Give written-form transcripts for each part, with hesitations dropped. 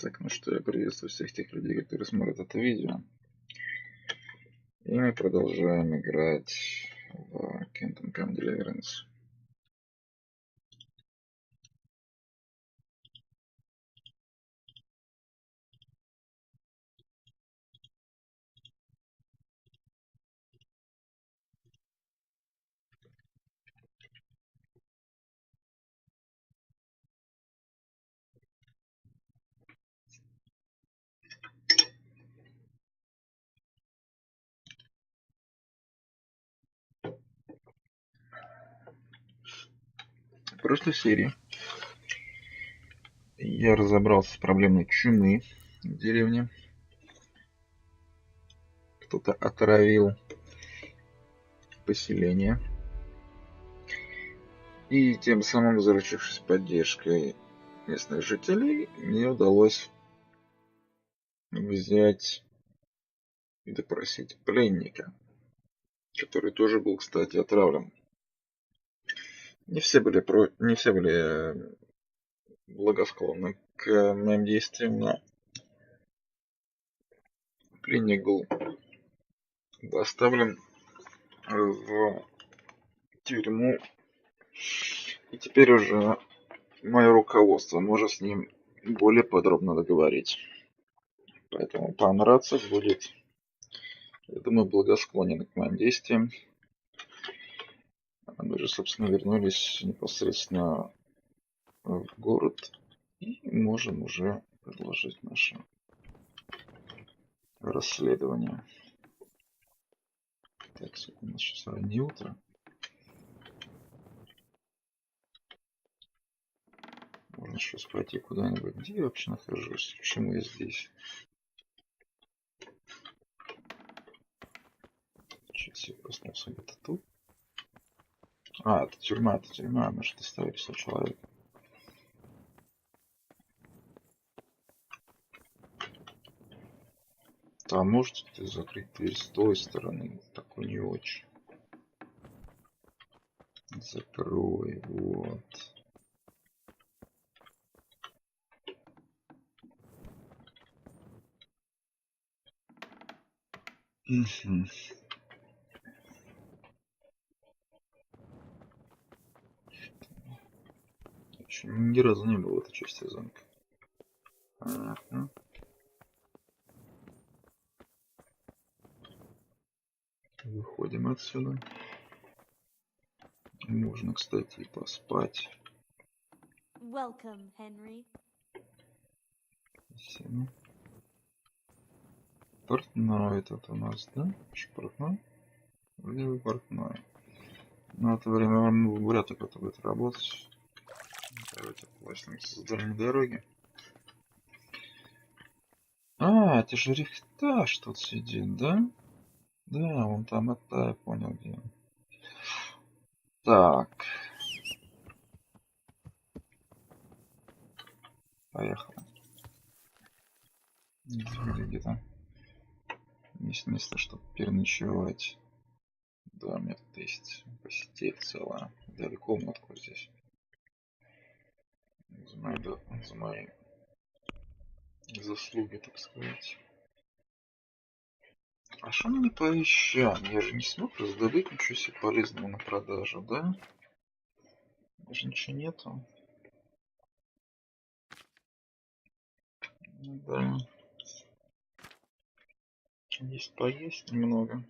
Так, ну что, я приветствую всех тех людей, которые смотрят это видео. И мы продолжаем играть в Kingdom Come Deliverance. В прошлой серии я разобрался с проблемой чумы в деревне. Кто-то отравил поселение. И тем самым, заручившись поддержкой местных жителей, мне удалось взять и допросить пленника, который тоже был, кстати, отравлен. Не все были благосклонны к моим действиям, но пленник был доставлен в тюрьму, и теперь уже мое руководство может с ним более подробно договорить. Поэтому пан Рацик будет, я думаю, благосклонен к моим действиям. Мы же, собственно, вернулись непосредственно в город и можем уже продолжить наше расследование. Так, у нас сейчас раннее утро. Можно сейчас пойти куда-нибудь. Где я вообще нахожусь? Почему я здесь? Сейчас я проснулся где-то тут. А, это тюрьма. Может, оставили 100 человек. Там можете ты закрыть дверь с той стороны? Такой не очень. Закрой, вот. Угу. Ни разу не было в этой части замка. Ага. Выходим отсюда. Можно, кстати, и поспать. Welcome, Henry. Спасибо. Портной этот у нас, да? Еще портной? Вроде бы портной. Но это время он вряд ли кто-то будет работать. Давайте пластинцы с дальней дороги. А, это же рихтаж тут сидит, да? Да, вон там, это я понял где. Так. Поехали. Где-то есть место, чтобы переночевать. Да, у меня тут есть постель целая. Дали комнатку здесь. За мои заслуги, так сказать. А что мы не поищем? Я же не смог раздобыть ничего себе полезного на продажу, да? Даже ничего нету. Ну да. Есть поесть немного.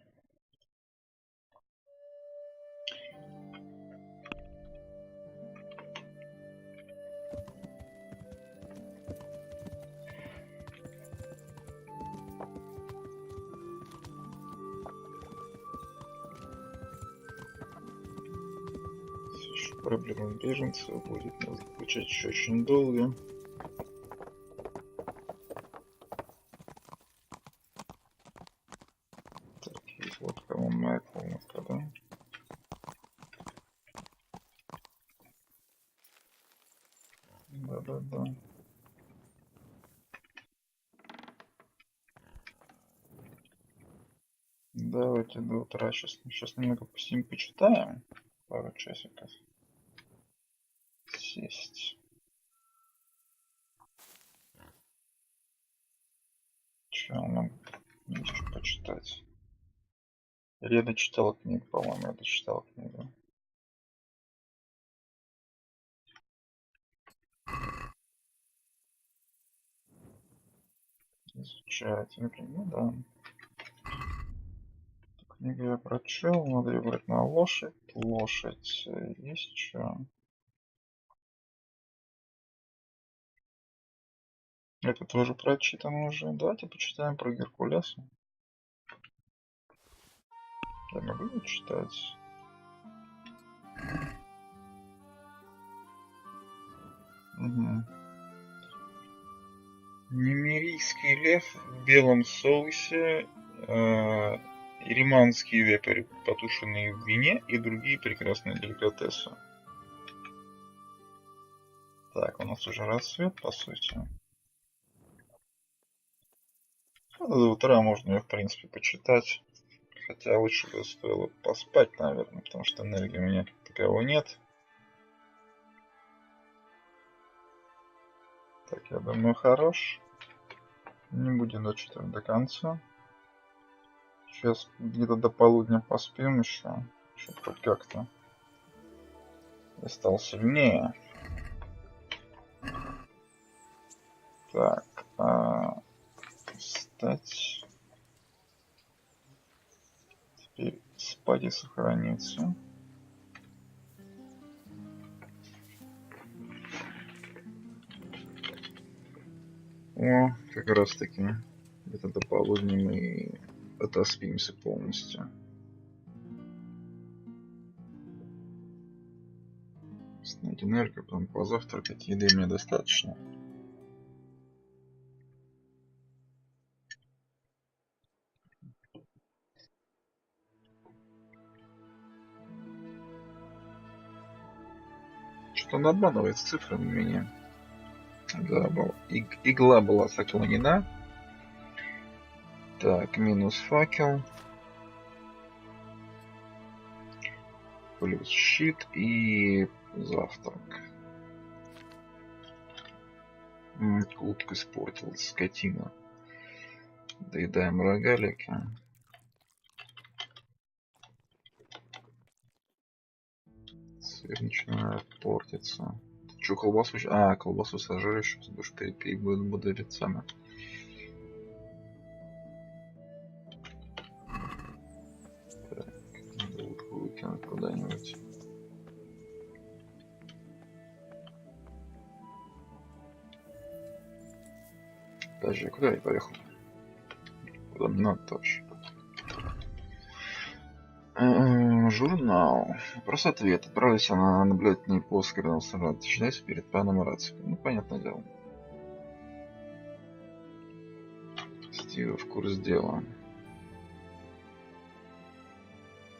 Проблема беженцев будет нас получать еще очень долго. Так, есть вот кому моя комнатка, да? Да. Давайте до утра. Сейчас немного посидим, почитаем. Пару часиков. Сесть. Че, нам есть что почитать. Я дочитал книгу, по-моему, я дочитал книгу. Изучать. Ну да. Книгу я прочел, надо выбрать на лошадь. Лошадь. Есть что? Это тоже прочитано уже. Давайте почитаем про Геркулеса. Я могу читать. Угу. Немирийский лев в белом соусе, ириманский вепрь, потушенный в вине и другие прекрасные деликатесы. Так, у нас уже рассвет, по сути. До утра можно ее, в принципе, почитать. Хотя лучше бы стоило поспать, наверное, потому что энергии у меня как таковой нет. Так, я думаю, хорош. Не будем дочитывать до конца. Сейчас где-то до полудня поспим еще. Чтобы хоть как-то я стал сильнее. Так, встать. Теперь спать и сохраниться. О, как раз таки. Где-то до полудня мы отоспимся полностью. Снять энергию, потом позавтракать, еды мне достаточно. Что он обманывает с цифрами меня. Да, игла была заклонена. Так, минус факел. Плюс щит и завтрак. Утка испортилась, скотина. Доедаем рогалики. Сыр начинает портиться. Че, колбасу? Колбасу сожрешь, сейчас будешь перед мудрецами. Так, надо утку выкинуть куда-нибудь. Подожди, куда я поехал? Куда мне надо вообще? Журнал. Вопрос-ответ. Отправился на наблюдательный пост, когда он сразу начинается перед паном Рациком. Ну, понятное дело. Стива в курс дела.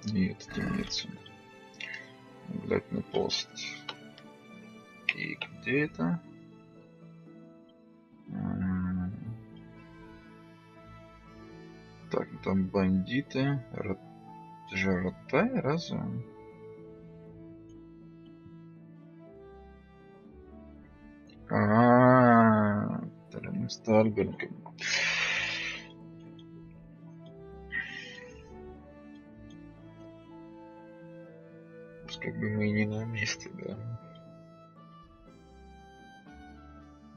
Нет, темница. Наблюдательный пост. И где это? Так, там бандиты. Жаротай, разве? Стальбергом. Как бы мы и не на месте, да.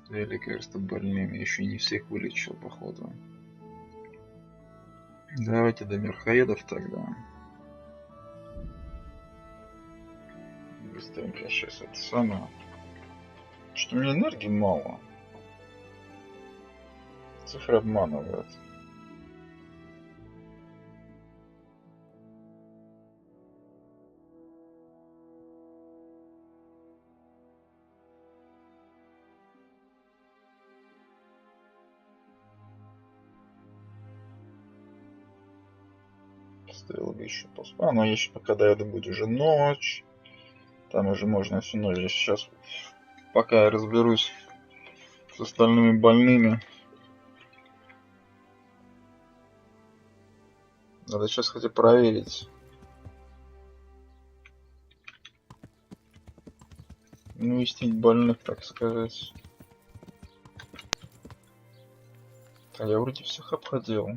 Две лекарства больными, еще не всех вылечил, походу. Давайте до мирхоедов тогда. Быстренько сейчас это самое. Что у меня энергии мало. Цифры обманывают. Стоило бы еще поспать. Но еще пока доеду будет уже ночь. Там уже можно всю ночь. Сейчас, пока я разберусь с остальными больными. Надо сейчас хотя проверить. Навестить больных, так сказать. А я вроде всех обходил.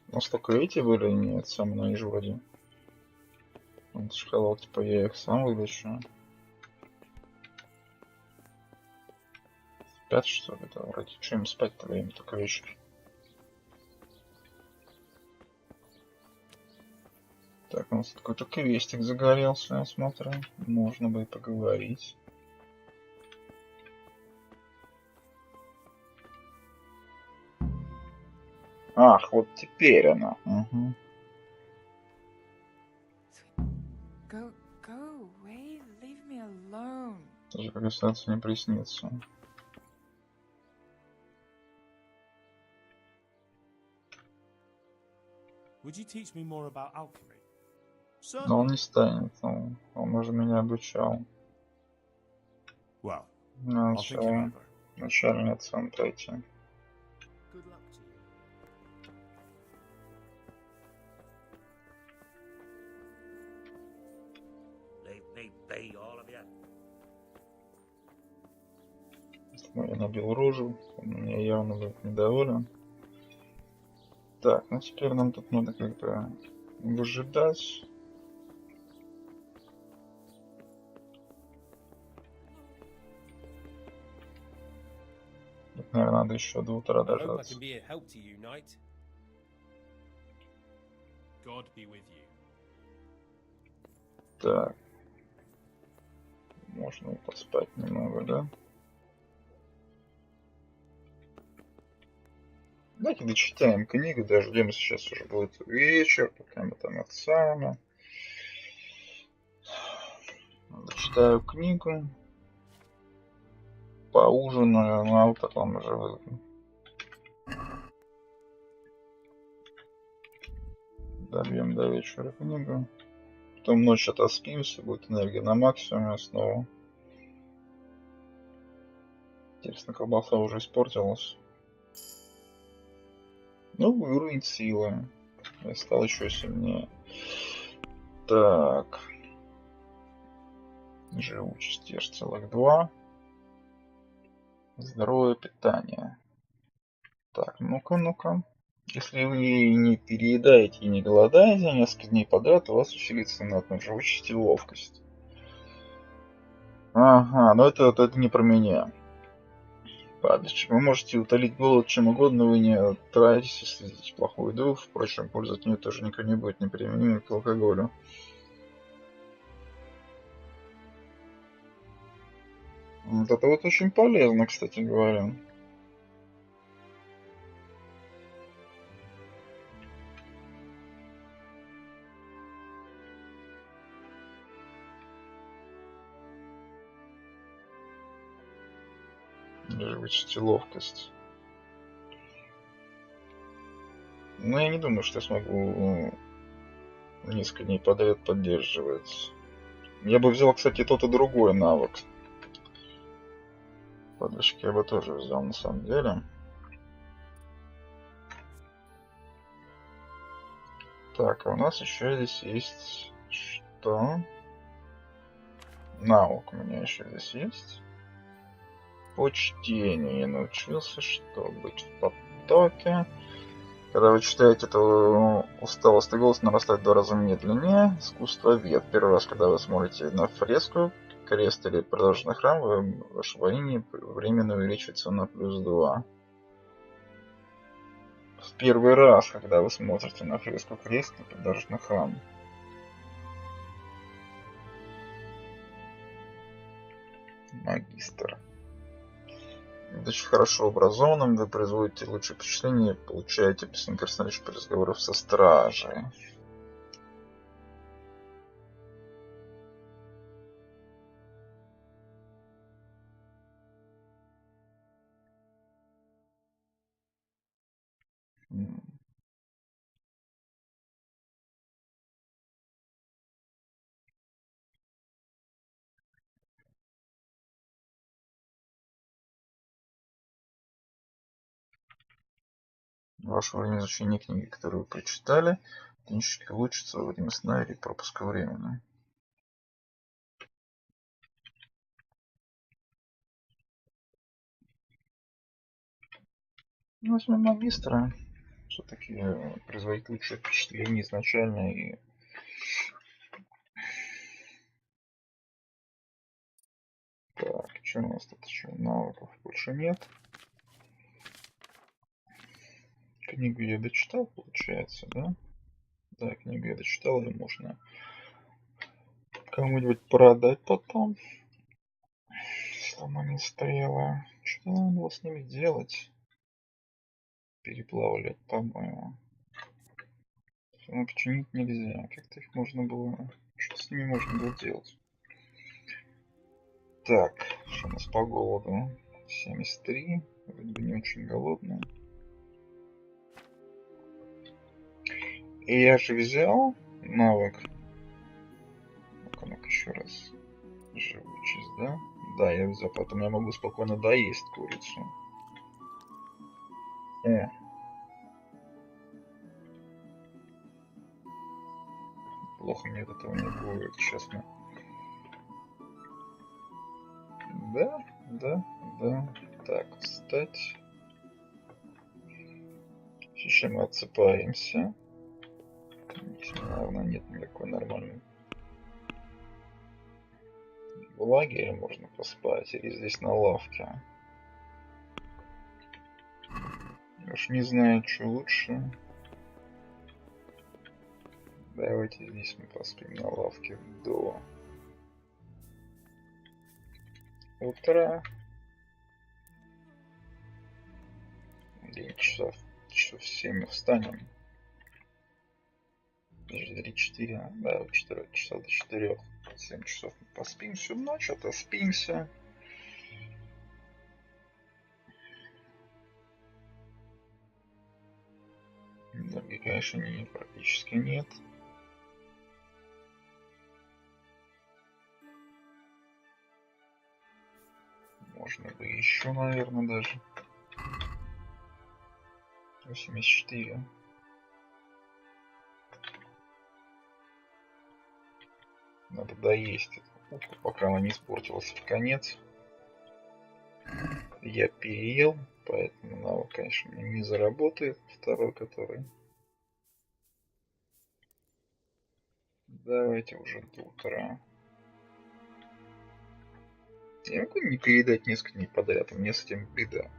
У нас только эти были, нет, самые ниже вроде. Он сказал, типа, я их сам вылечу. 5 что ли, да, вроде. Че им спать-то время, только вечер. Так, у нас какой-то квестик загорелся, я смотрю. Можно бы и поговорить. Ах, вот теперь она. Угу. Даже как остаться не приснится. Но он не станет, он уже меня обучал. Начало. Начальный оцен пройти. Я набил рожу, он меня явно будет недоволен. Так, ну теперь нам тут надо как-то выжидать. Тут, наверное, надо еще до утра дождаться. Так. Можно и поспать немного, да? Давайте дочитаем книгу, дождемся, сейчас уже будет вечер, пока мы там это самое. Дочитаю книгу, поужинаю, ну а потом уже выйду. Добьем до вечера книгу. Потом ночь отоспимся, будет энергия на максимуме снова. Интересно, колбаса уже испортилась. Ну, уровень силы. Я стал еще сильнее. Так. Живучесть аж целых 2. Здоровое питание. Так, ну-ка. Если вы не переедаете и не голодаете несколько дней подряд, у вас усилится на живучесть и ловкость. Ага, но это не про меня. Падальщик. Вы можете утолить голод чем угодно, вы не тратитесь, если съедите плохую еду. Впрочем, польза от нее тоже никакой не будет, неприменимой к алкоголю. Вот это вот очень полезно, кстати говоря. Живучесть и ловкость. Но я не думаю, что я смогу несколько дней подряд поддерживать. Я бы взял, кстати, тот и другой навык. Подвижки я бы тоже взял на самом деле. Так, а у нас еще здесь есть что? Навык у меня еще здесь есть. По чтению я научился, что быть в потоке. Когда вы читаете, то усталость и голос нарастает в 2 раза медленнее. Искусство вет. Первый раз, когда вы смотрите на фреску, крест или продолженный храм, ваше воение временно увеличивается на +2. В первый раз, когда вы смотрите на фреску крест или продолженный храм. Магистр. Будучи хорошо образованным, вы производите лучшее впечатление и получаете бесценный красноречие при разговорах со стражей. Ваше время изучения книги, которую вы прочитали, технически улучшится во время сна или пропуска времени. Возьмем магистра. Все-таки производить лучшее впечатление изначально и... Так, что у нас тут еще? Навыков больше нет. Книгу я дочитал, получается, да? Да, книгу я дочитал, ее можно кому-нибудь продать потом. Сломанные стрелы. Что надо было с ними делать? Переплавлять, по-моему. Но починить нельзя. Как-то их можно было... Что с ними можно было делать? Так, что у нас по голоду? 73. Вроде бы не очень голодный. И я же взял навык. Ну-ка еще раз. Живучесть, да? Да, я взял. Поэтому я могу спокойно доесть курицу. Плохо мне от этого не будет, честно. Да. Так, встать. Сейчас мы отсыпаемся. Здесь, наверное, нет никакой нормальной в лагере можно поспать. Или здесь на лавке. Я уж не знаю, что лучше. Давайте здесь мы поспим на лавке до утра. 9 часов. Часов 7 мы встанем. 3-4, да, 4 часа до 4. 7 часов мы поспим всю ночь, отоспимся. Энергии, конечно, практически нет. Можно бы еще, наверное, даже. 84. Надо доесть эту утку, пока она не испортилась в конец. Я переел, поэтому навык, конечно, не заработает. Второй, который... Давайте уже до утра. Я могу не передать несколько дней подряд, у меня с этим беда.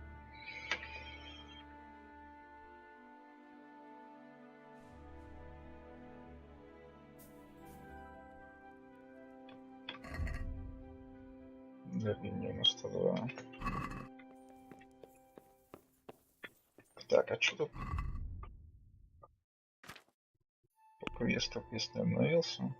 Да, 92. Так, а что тут? Квест не обновился.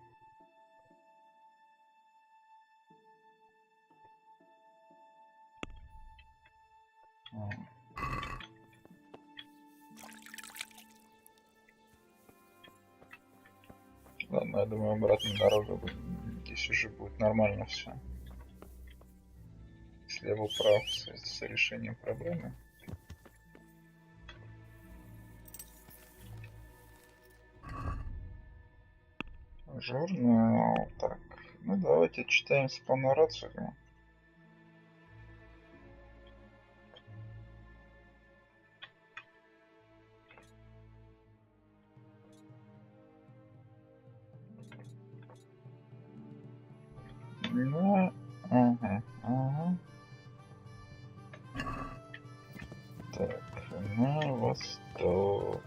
Ладно, я думаю, обратная дорога здесь уже будет нормально все. Если я был прав с решением проблемы. Журнал. Так, ну давайте читаем по нарацию. Ну, ага. Так, на восток.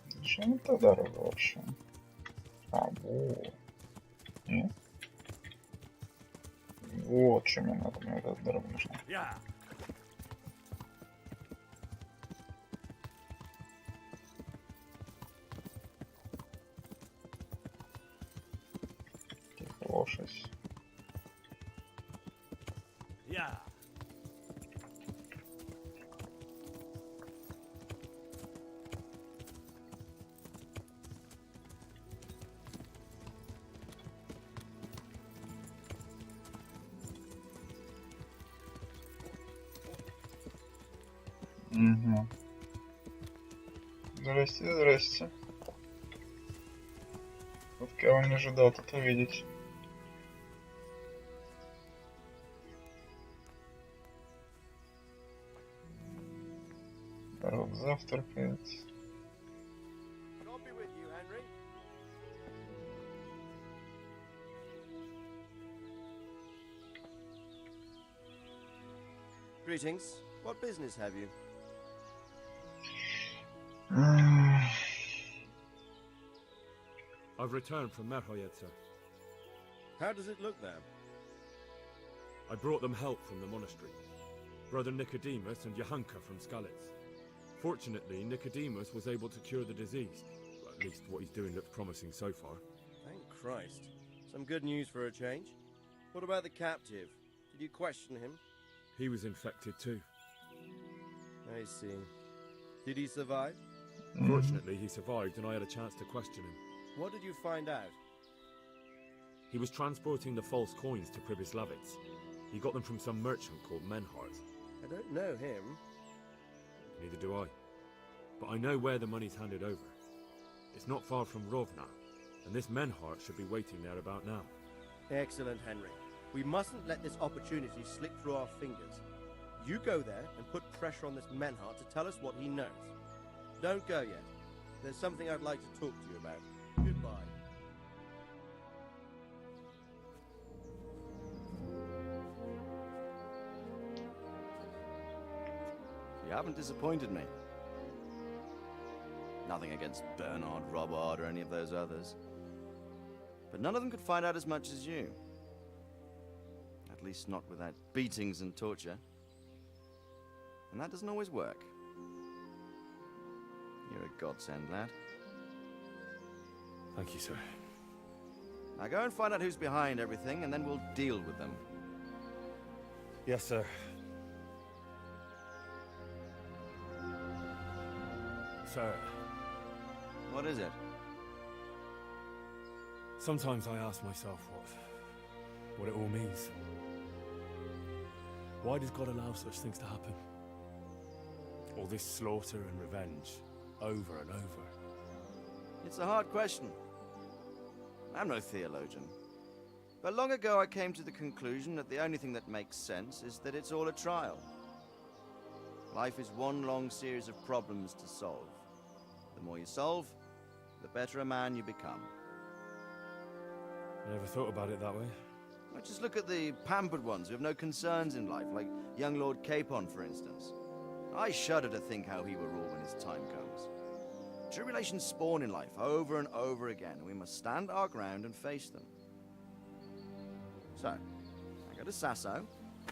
Зачем эта дорога вообще? Вот. Нет? Вот, что мне надо, мне эта дорога нужна. Тихо, лошадь. Угу. Здрасте, здрасте. Вот кого не ожидал тут увидеть. Народ завтракает. Greetings. What business have you? I've returned from Merhoyed, sir. How does it look there? I brought them help from the monastery. Brother Nicodemus and Johanka from Skalitz. Fortunately, Nicodemus was able to cure the disease. Well, at least what he's doing looks promising so far. Thank Christ. Some good news for a change. What about the captive? Did you question him? He was infected too. I see. Did he survive? Fortunately, he survived and I had a chance to question him. What did you find out? He was transporting the false coins to Pribyslavitz. He got them from some merchant called Menhart. I don't know him. Neither do I. But I know where the money's handed over. It's not far from Rovna, and this Menhart should be waiting there about now. Excellent, Henry. We mustn't let this opportunity slip through our fingers. You go there and put pressure on this Menhart to tell us what he knows. Don't go yet. There's something I'd like to talk to you about. Goodbye. You haven't disappointed me. Nothing against Bernard, Robert, or any of those others. But none of them could find out as much as you. At least not without beatings and torture. And that doesn't always work. You're a godsend, lad. Thank you, sir. Now go and find out who's behind everything, and then we'll deal with them. Yes, sir. Sir, What is it? sometimes I ask myself what it all means. Why does God allow such things to happen? All this slaughter and revenge, over and over. It's a hard question. I'm no theologian. But long ago I came to the conclusion that the only thing that makes sense is that it's all a trial. Life is one long series of problems to solve. The more you solve, the better a man you become. I never thought about it that way. Now just look at the pampered ones who have no concerns in life, like young Lord Capon, for instance. I shudder to think how he will rule when his time comes. Tribulations spawn in life over and over again, and we must stand our ground and face them. So, I go to Sasso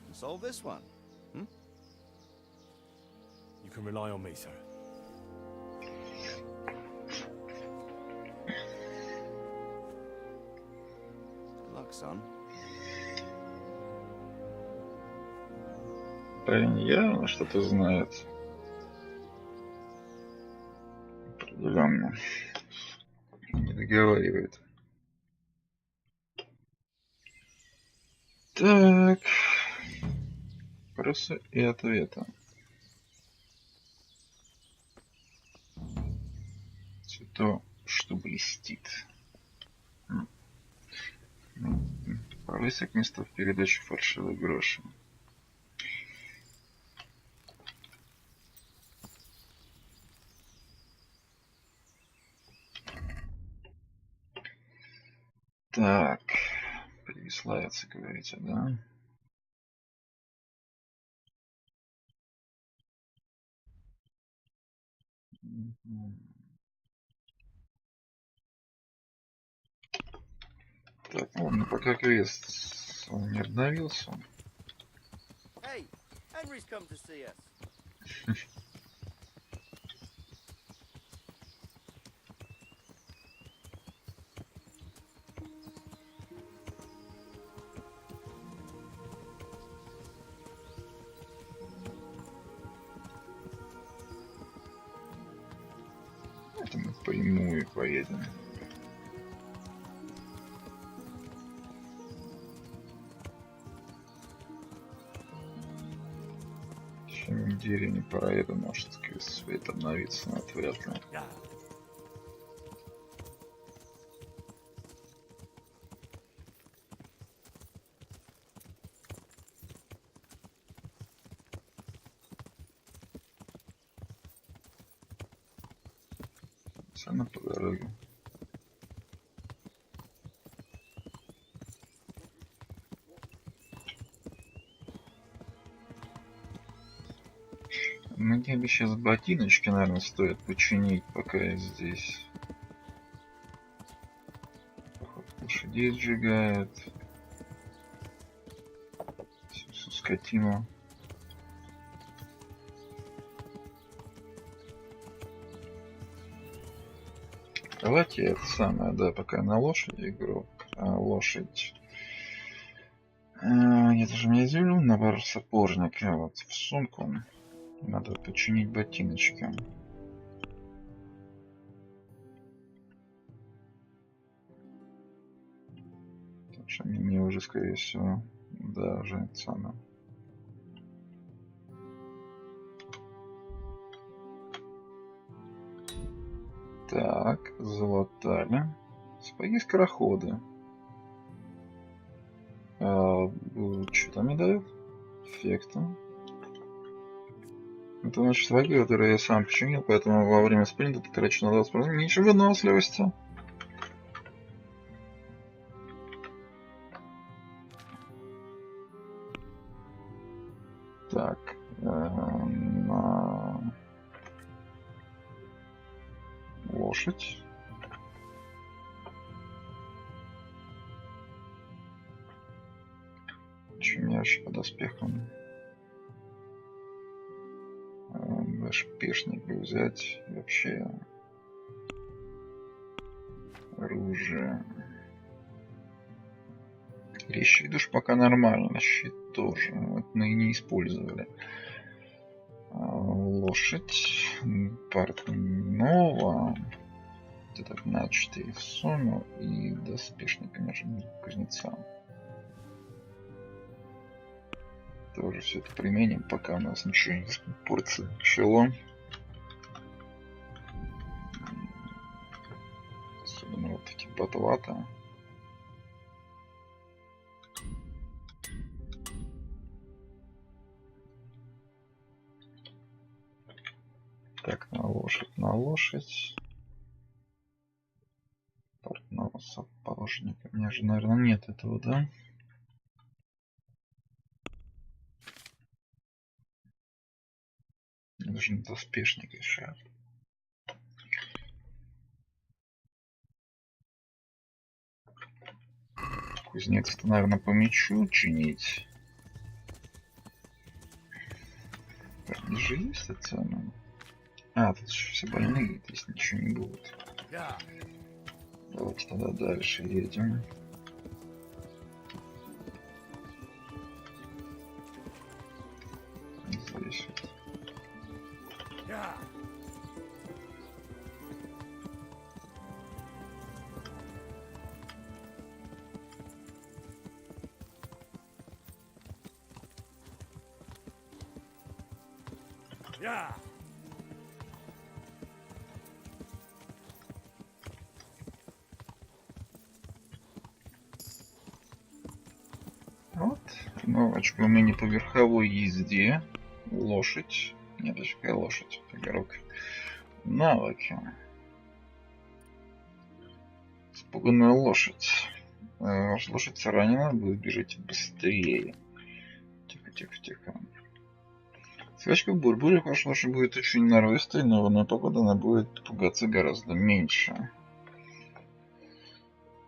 and solve this one. You can rely on me, sir. Good luck, son. Парень явно что-то знает. Определенно. Не договаривает. Так. Вопросы и ответы. Все то, что блестит. Повысок место в передачу фальшивых грошей. Так, Прибыславица, говорите, да? Так, ладно, пока квест он не обновился. Hey, Henry's come to see us. Это мы прямую поедем. В деревне проеду, может, свет обновится, но это вряд ли. Сама по дороге. Мне бы сейчас ботиночки, наверное, стоит починить, пока я здесь. Лошадей сжигает. Всю скотину. Давайте это самое, да, пока на лошади игру. Лошадь. Это же мне зелю набор сапожника. Вот в сумку. Надо починить ботиночки. Потому что мне уже, скорее всего, да, уже это самое. Так, залатали. Сапоги-скороходы. Что там мне дают? Эффекты. Это значит сапоги, которые я сам починил, поэтому во время спринта ты трачу на 20% меньше выносливости. Так, на лошадь. Чем я вообще по доспехам? Шпешник бы взять. Вообще оружие. Речь идешь пока нормально. Щит тоже. Вот мы и не использовали. Лошадь. Портного. Это начатый в сумму. И доспешник, конечно, кузнеца. Тоже все это применим, пока у нас ничего не порцело. Особенно вот эти батлата. Так, на лошадь, на лошадь. Портного сапожника. У меня же, наверное, нет этого, да? Нужен доспешник еще. Кузнец-то, наверное, по мечу чинить. Так, здесь же есть это самое. Тут еще все больные, здесь ничего не будет. Давайте тогда дальше едем. Здесь вот. Вот, новочка у меня по верховой езде. Лошадь. Нет, это какая лошадь? Игрок. Навыки. Испуганная лошадь. Ваша лошадь ранена, вы бежите быстрее. Тихо, тихо, тихо. Скачка в бурбуре ваша лошадь будет очень норовистой, но в одной погоде она будет пугаться гораздо меньше.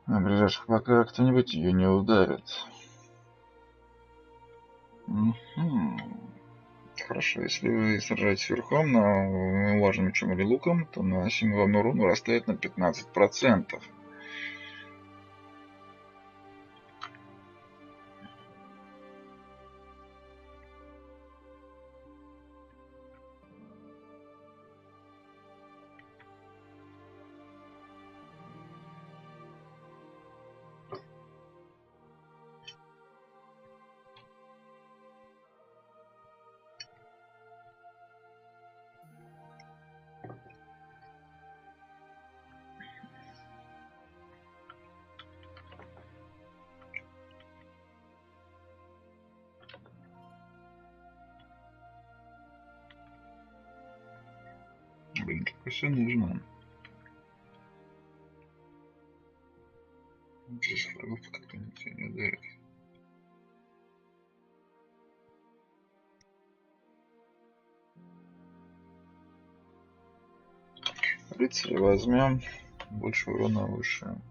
На ближайших пока кто-нибудь ее не ударит. Хорошо, если вы сражаетесь верхом на важном мечом или луком, то наносимый вам урон вырастает на 15%. Блин, как все нужно. Здесь врагов как-то ничего не ударит. Рыцаря возьмем. Больше урона выше.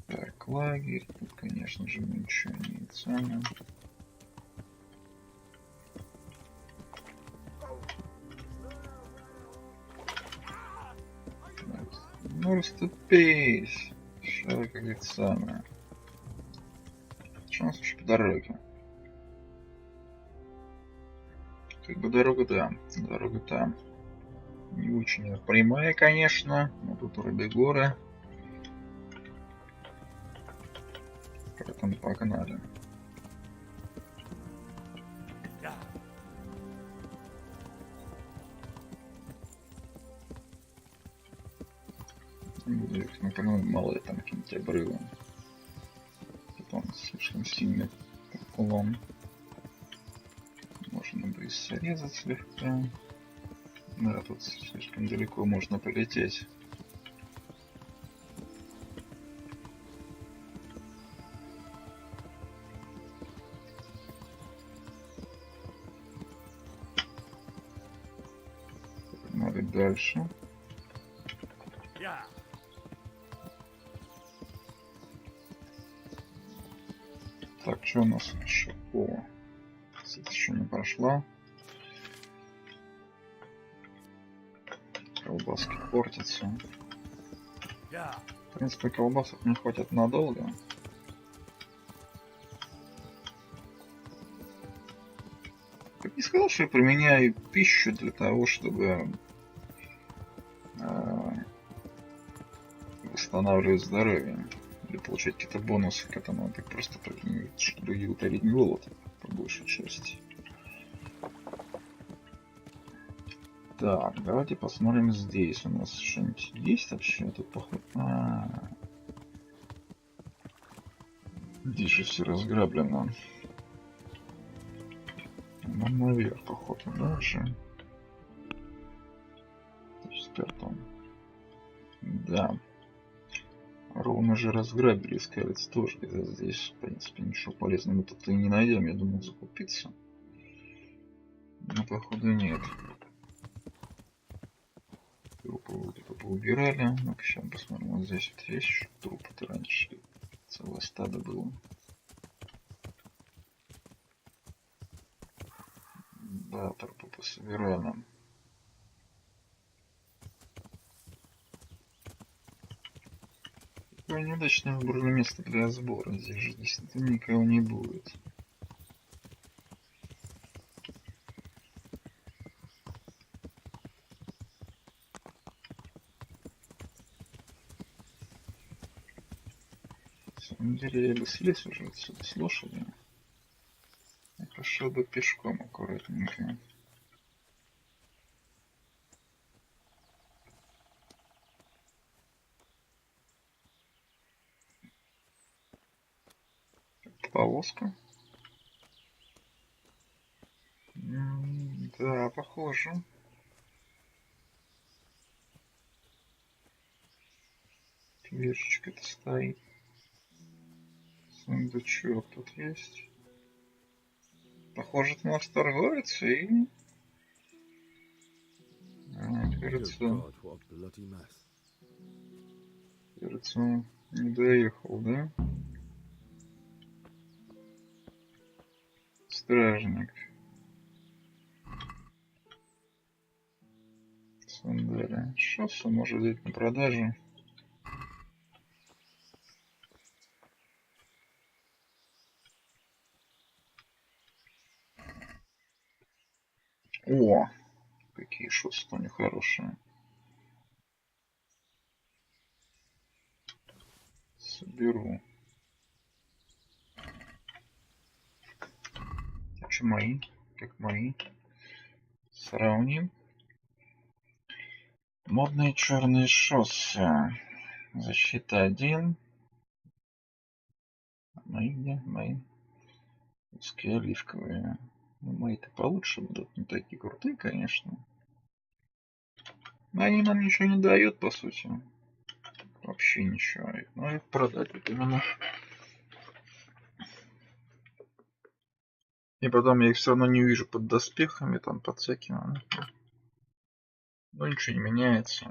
Так, лагерь. Тут, конечно же, ничего не ценим. Ну, расступись. Сейчас, как это самое. Что у нас вообще по дороге? Как бы дорога там. Дорога там. Не очень прямая, конечно. Но тут вроде горы. Поэтому погнали. Буду их напоминать, мало ли там какие-нибудь обрывы. Потом слишком сильный уклон. Можно бы и срезать слегка. Да, тут слишком далеко можно полететь. Надо дальше. Так, что у нас еще? О, кстати, еще не прошла. Колбаски портятся. В принципе, колбасок не хватит надолго. Как не сказал, что я применяю пищу для того, чтобы восстанавливать здоровье. Или получать какие-то бонусы к этому. Так просто чтобы и утолить голод, по большей части. Так, давайте посмотрим здесь. У нас что-нибудь есть вообще? Тут походу... Здесь же все разграблено. Нам наверх, походу, дальше. Экспертом. Да. Ровно же разграбили, скалец тоже. Здесь, в принципе, ничего полезного мы тут и не найдем. Я думал закупиться. Но, походу, нет. Трупы вот это поубирали. Ну-ка, сейчас посмотрим. Вот здесь вот есть еще трупы-то раньше. Целое стадо было. Да, трупы пособирали. Какое неудачное выбрали место для сбора. Здесь же действительно никого не будет. На самом деле я бы слез уже отсюда с лошади. Я пошел бы пешком аккуратненько. Повозка. Да, похоже. Книжечка-то стоит. Сундучок тут есть. Похоже, это наш торговец и... Кажется, не доехал, да? Стражник. Сандали. Шоссе может взять на продажу. О! Какие шоссе у них хорошие. Соберу. А что мои? Как мои? Сравним. Модные черные шоссе. Защита 1. Мои где? Мои. Узкие оливковые. Ну, мои-то получше будут, не такие крутые, конечно. Но они нам ничего не дают, по сути. Вообще ничего. Их надо продать вот именно. И потом я их все равно не вижу под доспехами, там, под всякими. Ну, ничего не меняется.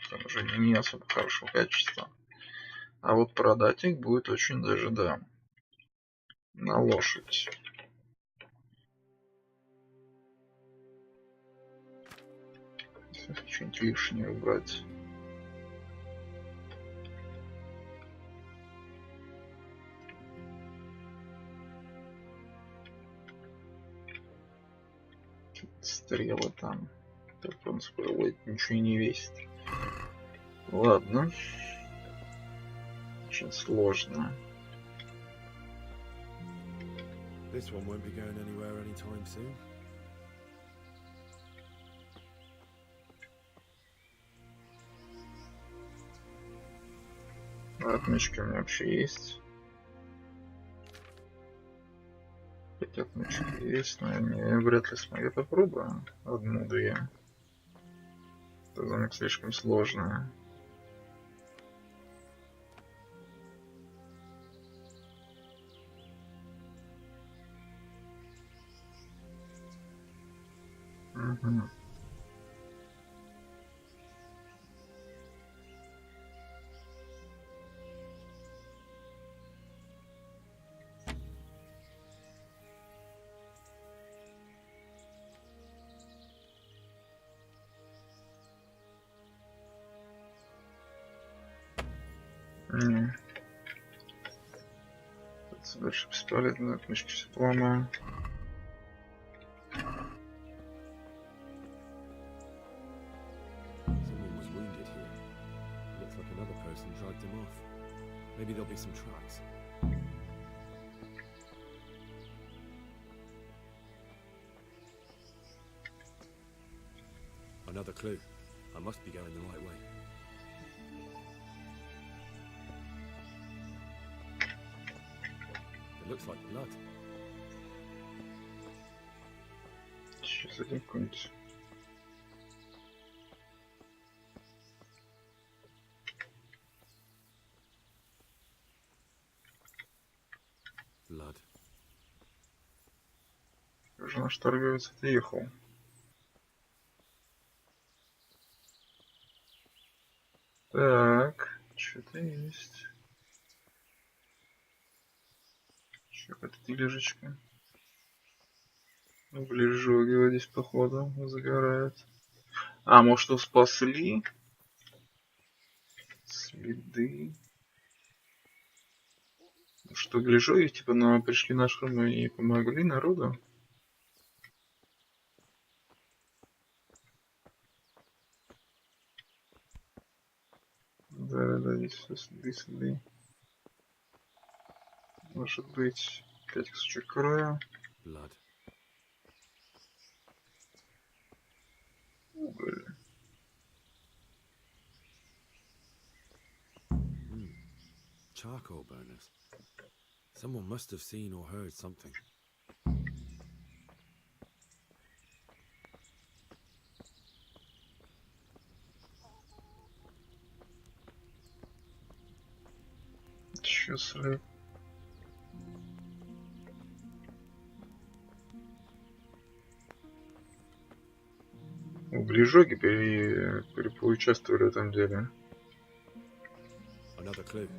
Там уже не особо хорошего качества. А вот продать их будет очень даже, да, на лошадь. Что-нибудь лишнее убрать. Стрелы там. Так он спойлает, ничего и не весит. Ладно. Очень сложно. This one won't be going anywhere anytime soon. Отмычки у меня вообще есть. 5 отмычек есть, но я вряд ли смогу. Попробую. Одну-две. Это замок слишком сложный. Угу. Не. Дальше пистолет, на отмычки все поломаю. Someone was wounded here. Looks like another person dragged him off. Maybe there'll be some tracks. Another clue. I must be going the right way. It looks like blood. Сейчас один какой-нибудь. Blood. Уже наш торговец отъехал. Так, что-то есть. Еще какая-то тележечка. В лежоге вот здесь, походу, загорает. А, может, его спасли? Следы. Что, в лежоге, типа, пришли на шумы и помогли народу? Да, здесь все следы. Может быть, 5 кусочек края. Blood. Уголь. Charcoal burners. Someone must have seen or heard something. Еще след. Углежоги поучаствовали в этом деле. Another clue.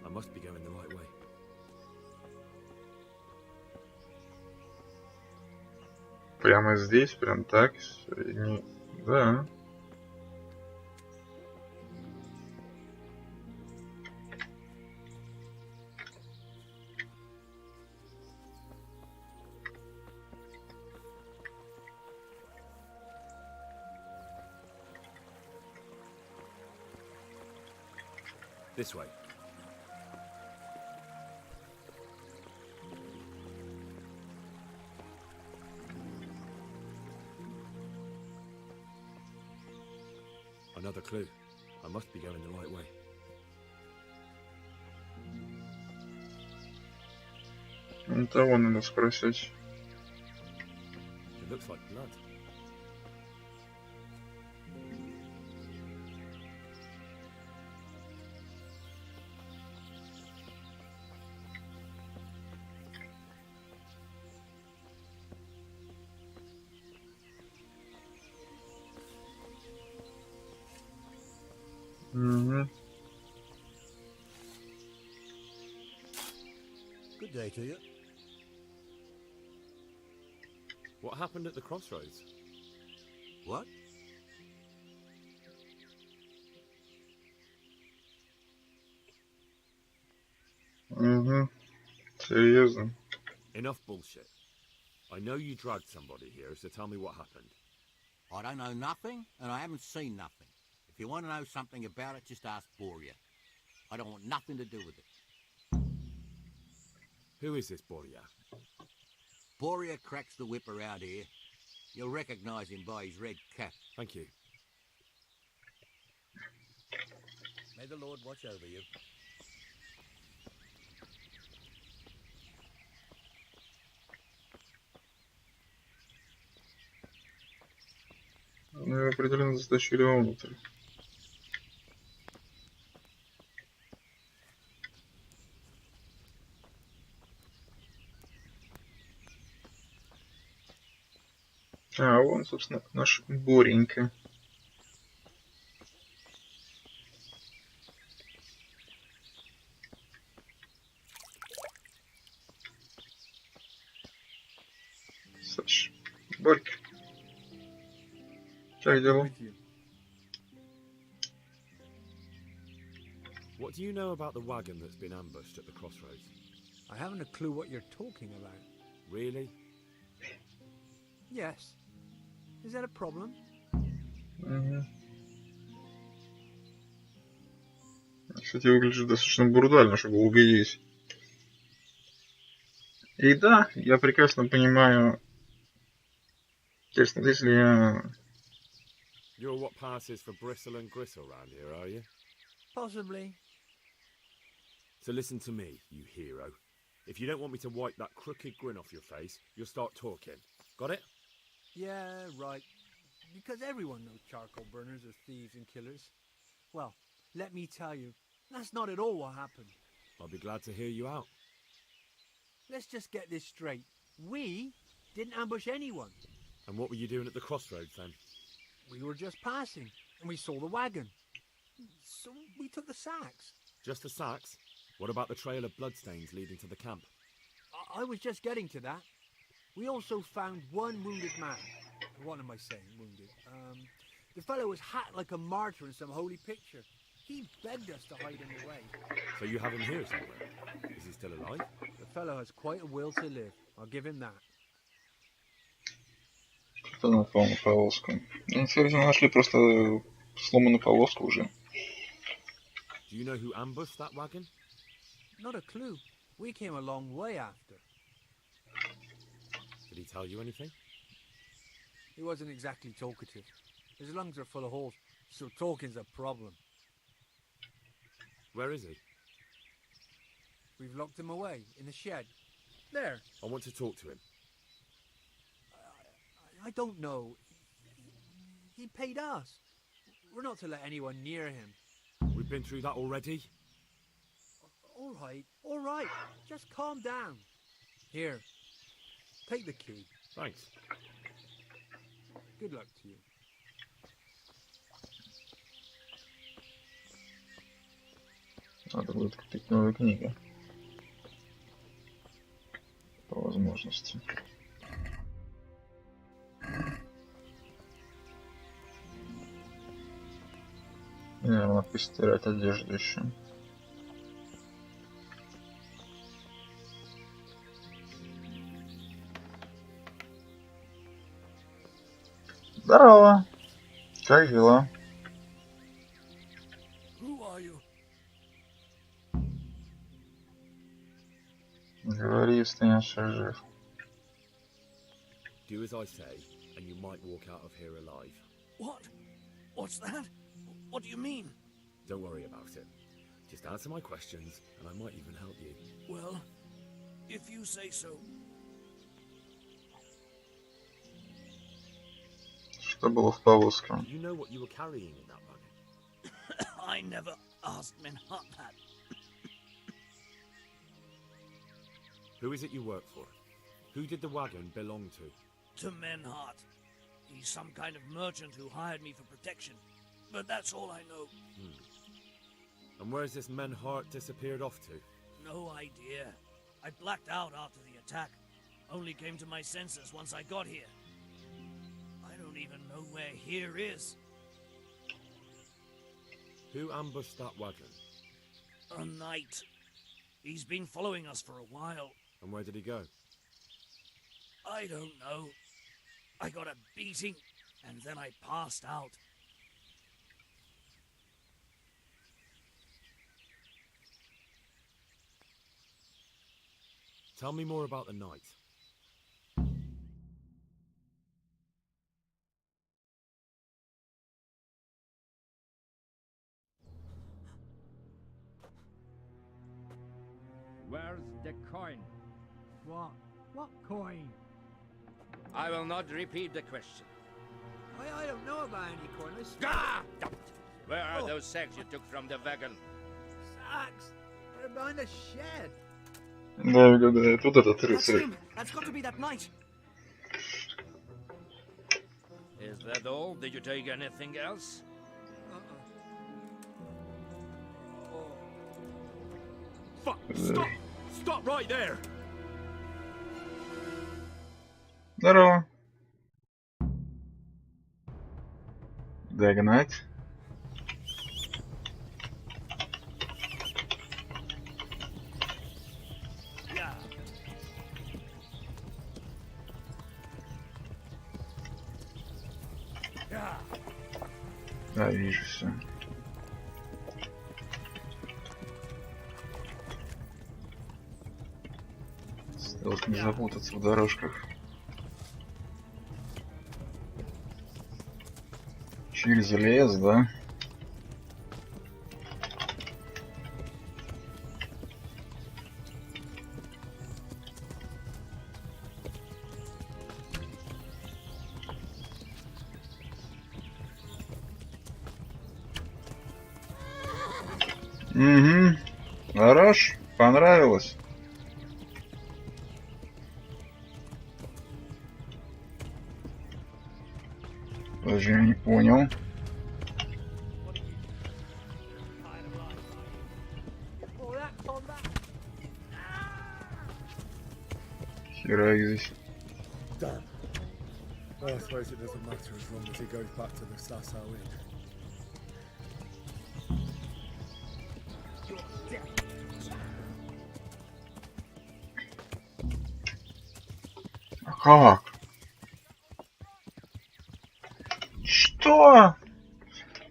I must be going the right way. Прямо здесь, прям так. Да. This way. Another clue. I must be going the right way. Того надо спросить. It looks like blood. Угу. Good day to you. What happened at the crossroads? What? Угу. Серьезно. Enough bullshit. I know you dragged somebody here, so tell me what happened. I don't know nothing, and I haven't seen nothing. If you want to know something about it, just ask Boria. I don't want nothing to do with it. Who is this Boria? Boria cracks the whip around here. You'll recognize him by his red cap. Thank you. May the Lord watch over you. Ну, его определенно затащили вовнутрь. А, вон, собственно, наш Боренька. Саш, Борька. Как дела? What do you know about the wagon that's been ambushed at the crossroads? I haven't a clue what you're talking about. Really? Yes. Is that a problem? Угу. Кстати, выглядит достаточно брутально, чтобы убедить. И да, я прекрасно понимаю, если я... You're what passes for bristle and gristle round here, are you? Possibly. So listen to me, you hero. If you don't want me to wipe that crooked grin off your face, you'll start talking. Got it? Yeah, right. Because everyone knows charcoal burners are thieves and killers. Well, let me tell you, that's not at all what happened. I'll be glad to hear you out. Let's just get this straight. We didn't ambush anyone. And what were you doing at the crossroads then? We were just passing, and we saw the wagon. So we took the sacks. Just the sacks? What about the trail of bloodstains leading to the camp? I was just getting to that. We also found one wounded man. What am I saying, wounded? The fellow was hacked like a martyr in some holy picture. He begged us to hide him away. So you have him here somewhere? Is he still alive? The fellow has quite a will to live. I'll give him that. Кто напал на повозку? Ну, кстати, мы нашли просто сломанную повозку уже. Do you know who ambushed that wagon? Not a clue. We came a long way after. Did he tell you anything? He wasn't exactly talkative. His lungs are full of holes, so talking's a problem. Where is he? We've locked him away in the shed. There. I want to talk to him. I don't know. He paid us. We're not to let anyone near him. We've been through that already. All right. Just calm down. Here, take the key. Thanks. Good luck to you. Надо будет купить новую книгу. По возможности. И, наверное, постирать одежду еще. Здорово! Как дела? Who are you? Говори, если не жив. Do as I say, and you might walk out of here alive. What? What's that? What do you mean? Don't worry about it. Just answer my questions, and I might even help you. Well, if you say so. что было в повозке. Do you know what you were carrying in that wagon? I never asked Menhart that. Who is it you work for? Who did the wagon belong to? To Menhart. He's some kind of merchant who hired me for protection. But that's all I know. And where's this Menhart disappeared off to? No idea. I blacked out after the attack. Only came to my senses once I got here. I don't even know where here is. Who ambushed that wagon? A knight. He's been following us for a while. And where did he go? I don't know. I got a beating, and then I passed out. Tell me more about the knight. Where's the coin? What? What coin? I will not repeat the question. I don't know about any coin. I Ah! Where are Oh. those sacks you took from the wagon? sacks. They're behind the shed. Да, выглядит вот этот That's рыцарь. him. That's got to be that knight. Is that all? Did you take anything else? Fuck! Stop! Stop right there! Здорово. Догнать. Yeah. Yeah. Да, вижу все. Осталось не запутаться в дорожках. Через лес, да? Угу. Хорош? Понравилось? Даже я не понял. Oh, that's on that. Хера их здесь. Damn. Well, I suppose it doesn't matter as long as he goes back to the Sasau Inn. А как? Что?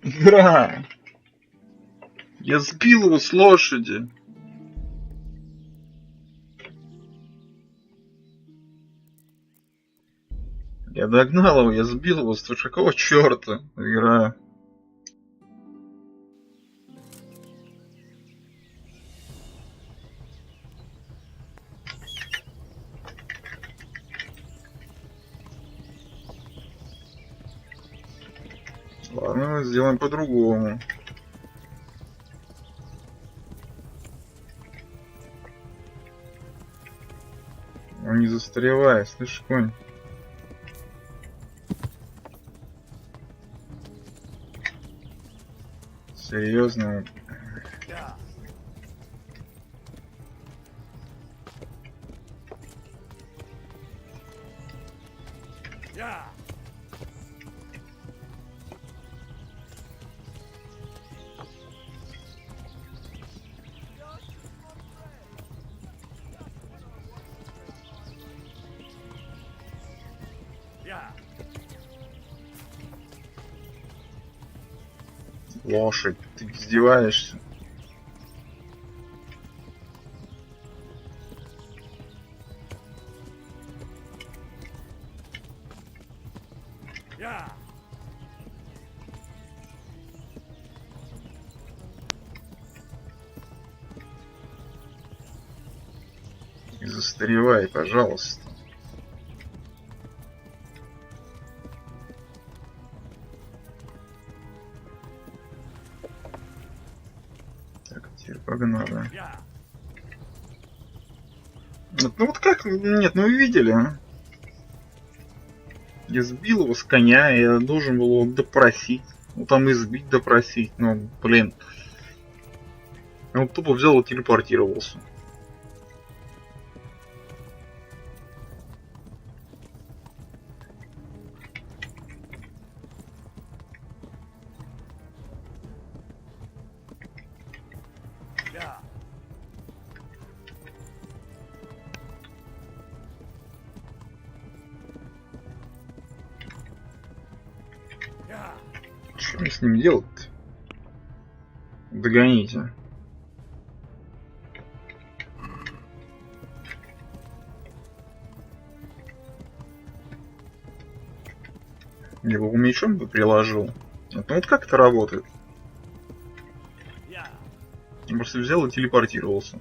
Игра. Я сбил его с лошади. Я догнал его, я сбил его. С какого черта? Игра. Ладно, сделаем по-другому. Он не застревай, слышь, конь. Серьезно. Yeah. Yeah. Лошадь, ты издеваешься? Yeah. Не застревай, пожалуйста. Теперь погнали. Ну вот как? Нет, ну вы видели, а? Я сбил его с коня, я должен был его допросить. Ну там избить, допросить. Ну, блин. Он тупо взял и телепортировался. Что мне с ним делать-то? Догоните. Я его мечом бы приложил. Ну вот как это работает? Он просто взял и телепортировался.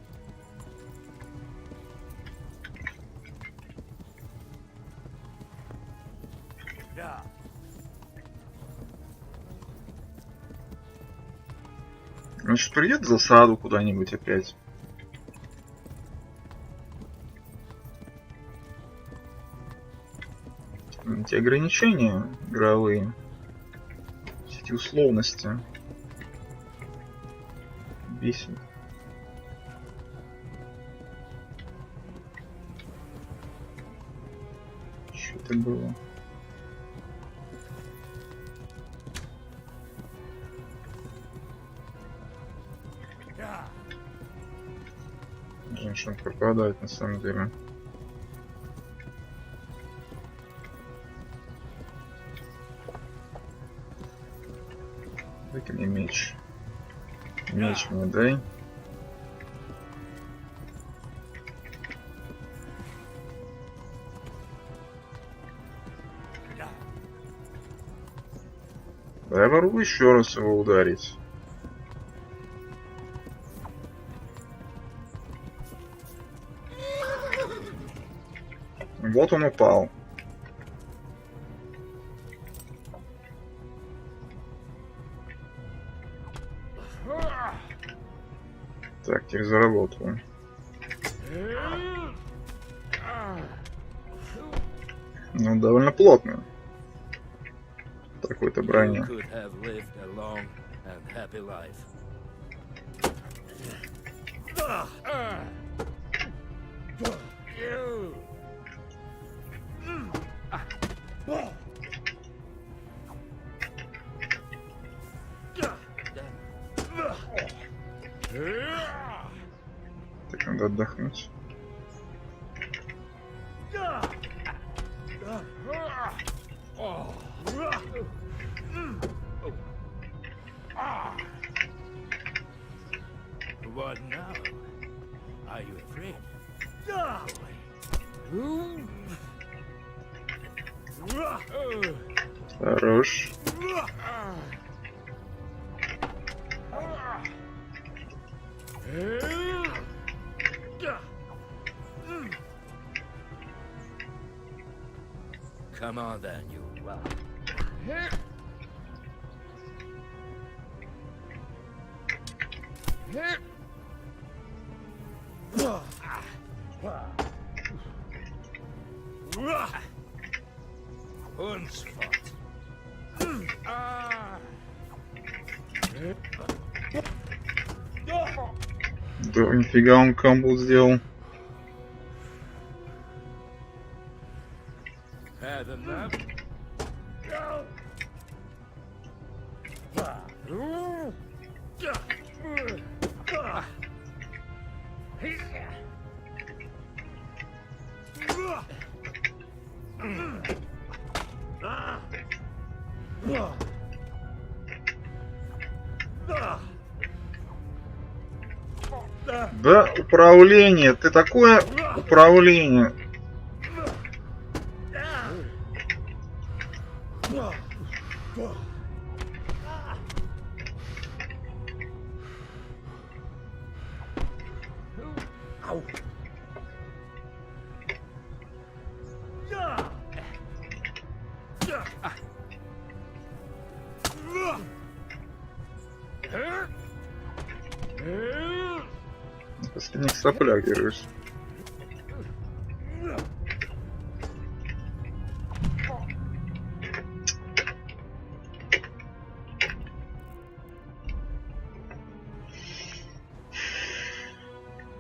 Значит, придет в засаду куда-нибудь опять. Эти ограничения игровые, все эти условности бесит. Что это было? Женщина пропадает на самом деле. Дай-ка мне меч. Меч мне дай. Дай попробую еще раз его ударить. Вот он упал. Так, теперь заработаю. Ну, довольно плотно. Такой-то броня. Так, надо отдохнуть. What now? Are you afraid? Хорош. Come on then, you rat. Huntsford. Да нифига он камбу сделал. Had enough? Да, управление, ты такое управление. Последних соплях держусь.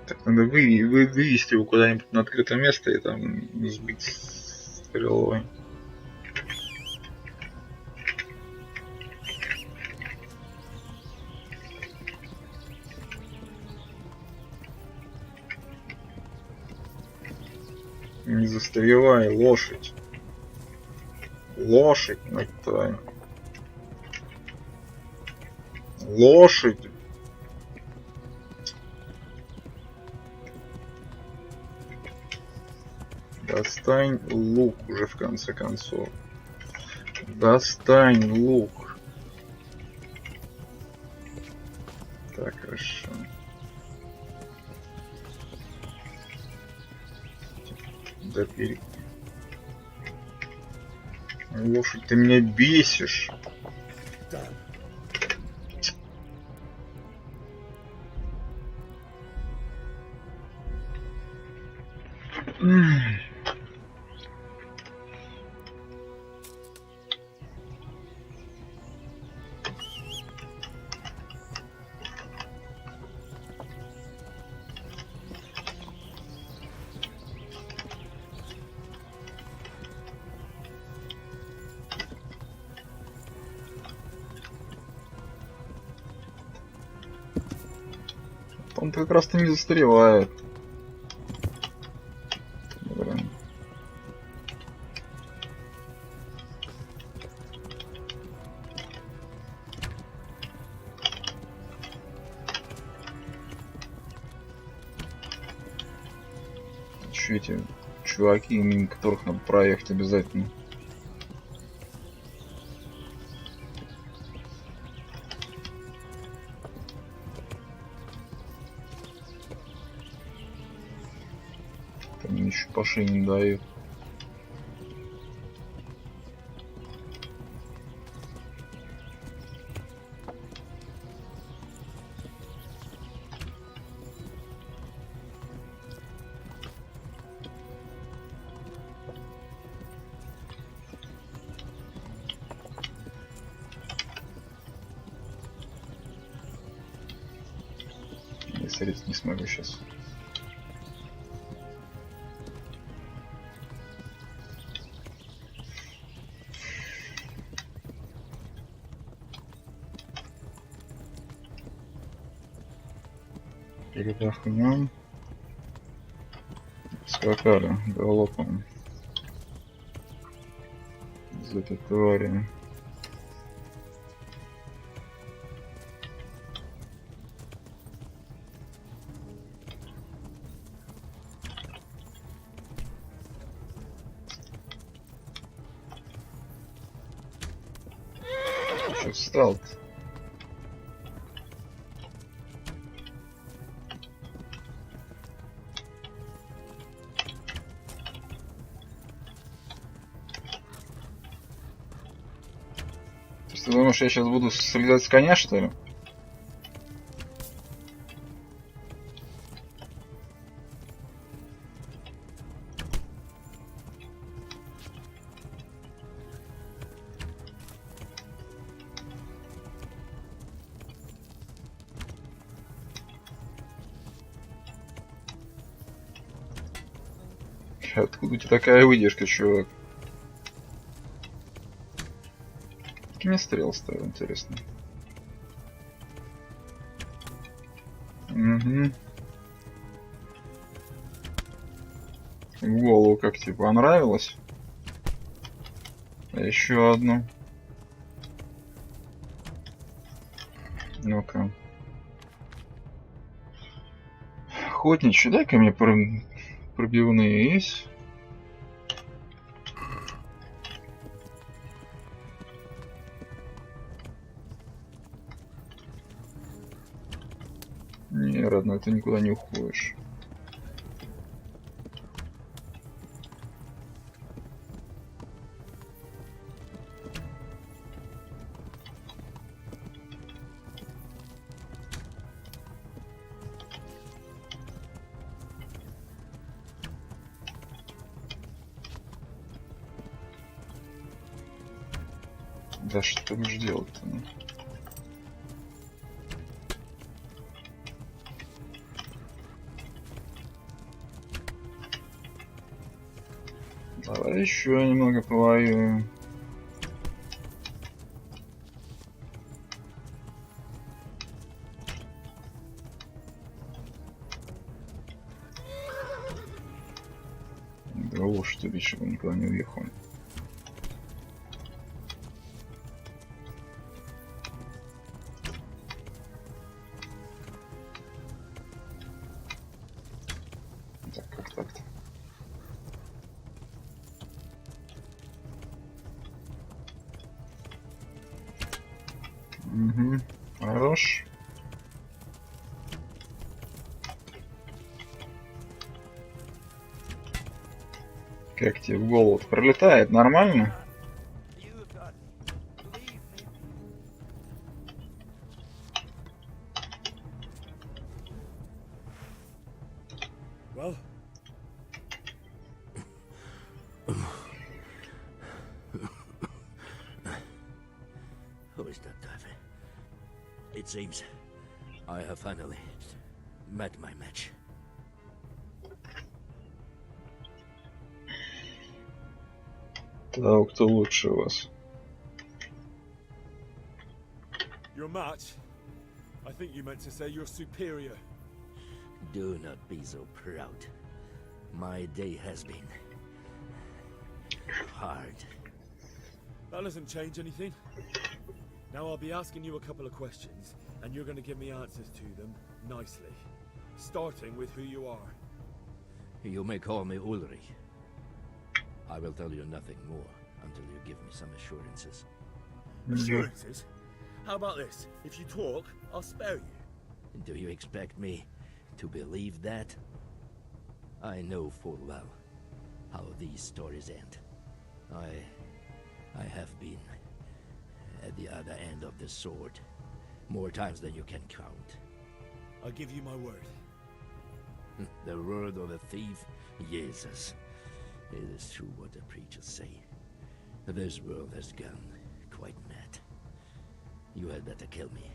Так, надо вывести его куда-нибудь на открытое место и там сбить стрелой. Не застревай, лошадь. Лошадь, мать твою. Лошадь. Достань лук уже в конце концов. Достань лук. Так, хорошо. Да Лошадь, ты меня бесишь. Он как раз-то не застревает. Блин. Еще эти чуваки, мимо которых надо проехать обязательно. Там еще по шее не дают. Я смотреть не смогу сейчас. Передохнем. Скакали галопом из этой твари. Что встал-то? Ты думаешь, я сейчас буду слезать с коня, что ли? Откуда у тебя такая выдержка, чувак? Какими стрел ставил, интересно? Угу. В голову как тебе понравилось? А еще одну. Ну-ка. Охотничий, дай-ка мне пробивные есть. Не, родной, ты никуда не уходишь. Да что ты будешь делать-то? Ну? Давай еще немного повоюем. Да лошадь убить, чтобы никуда не уехал. Так, как так-то? Угу, хорош. Как тебе в голову пролетает? Нормально? Well, Who is that diver? It seems I have finally met my match. Того, кто лучше у вас. your match? I think you meant to say you're superior. Do not be so proud. My day has been hard. That doesn't change anything. Now I'll be asking you a couple of questions, and you're going to give me answers to them nicely. Starting with who you are. You may call me Ulrich. I will tell you nothing more until you give me some assurances. Assurances? How about this? If you talk, I'll spare you. Do you expect me to believe that? I know full well how these stories end. I have been at the other end of the sword more times than you can count. I give you my word. The word of a thief? Jesus. It is true what the preachers say. This world has gone quite mad. You had better kill me.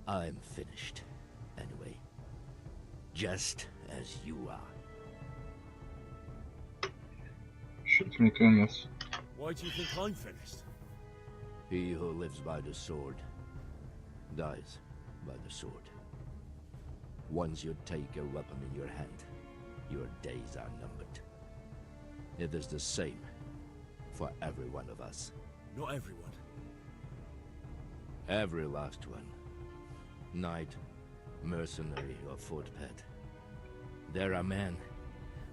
I'm finished, anyway. Just as you are. Что-то мне конец. Why do you think I'm finished? He who lives by the sword dies by the sword. Once you take a weapon in your hand, your days are numbered. It is the same for every one of us. Not everyone. Every last one. Knight, mercenary, or footpad. There are men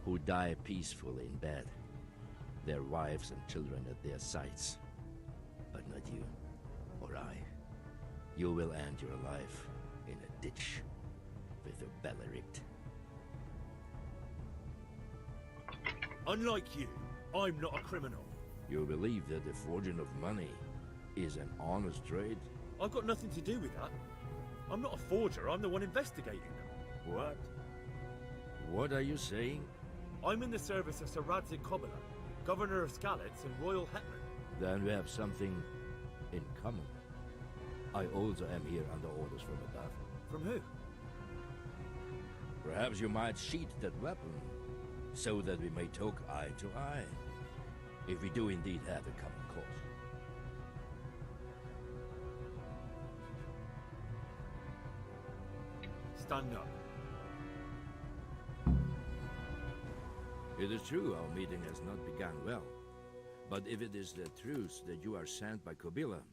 who die peacefully in bed, their wives and children at their sides. But not you, or I. You will end your life in a ditch with your belly ripped. Unlike you, I'm not a criminal. You believe that the forging of money is an honest trade? I've got nothing to do with that. I'm not a forger, I'm the one investigating them. What? What are you saying? I'm in the service of Sir Radzig Kobyla, Governor of Skalitz and Royal Hetman. Then we have something in common. I also am here under orders from above. From who? Perhaps you might sheath that weapon, so that we may talk eye to eye, if we do indeed have a common cause. Stand up. It is true our meeting has not begun well, but if it is the truth that you are sent by Kobyla,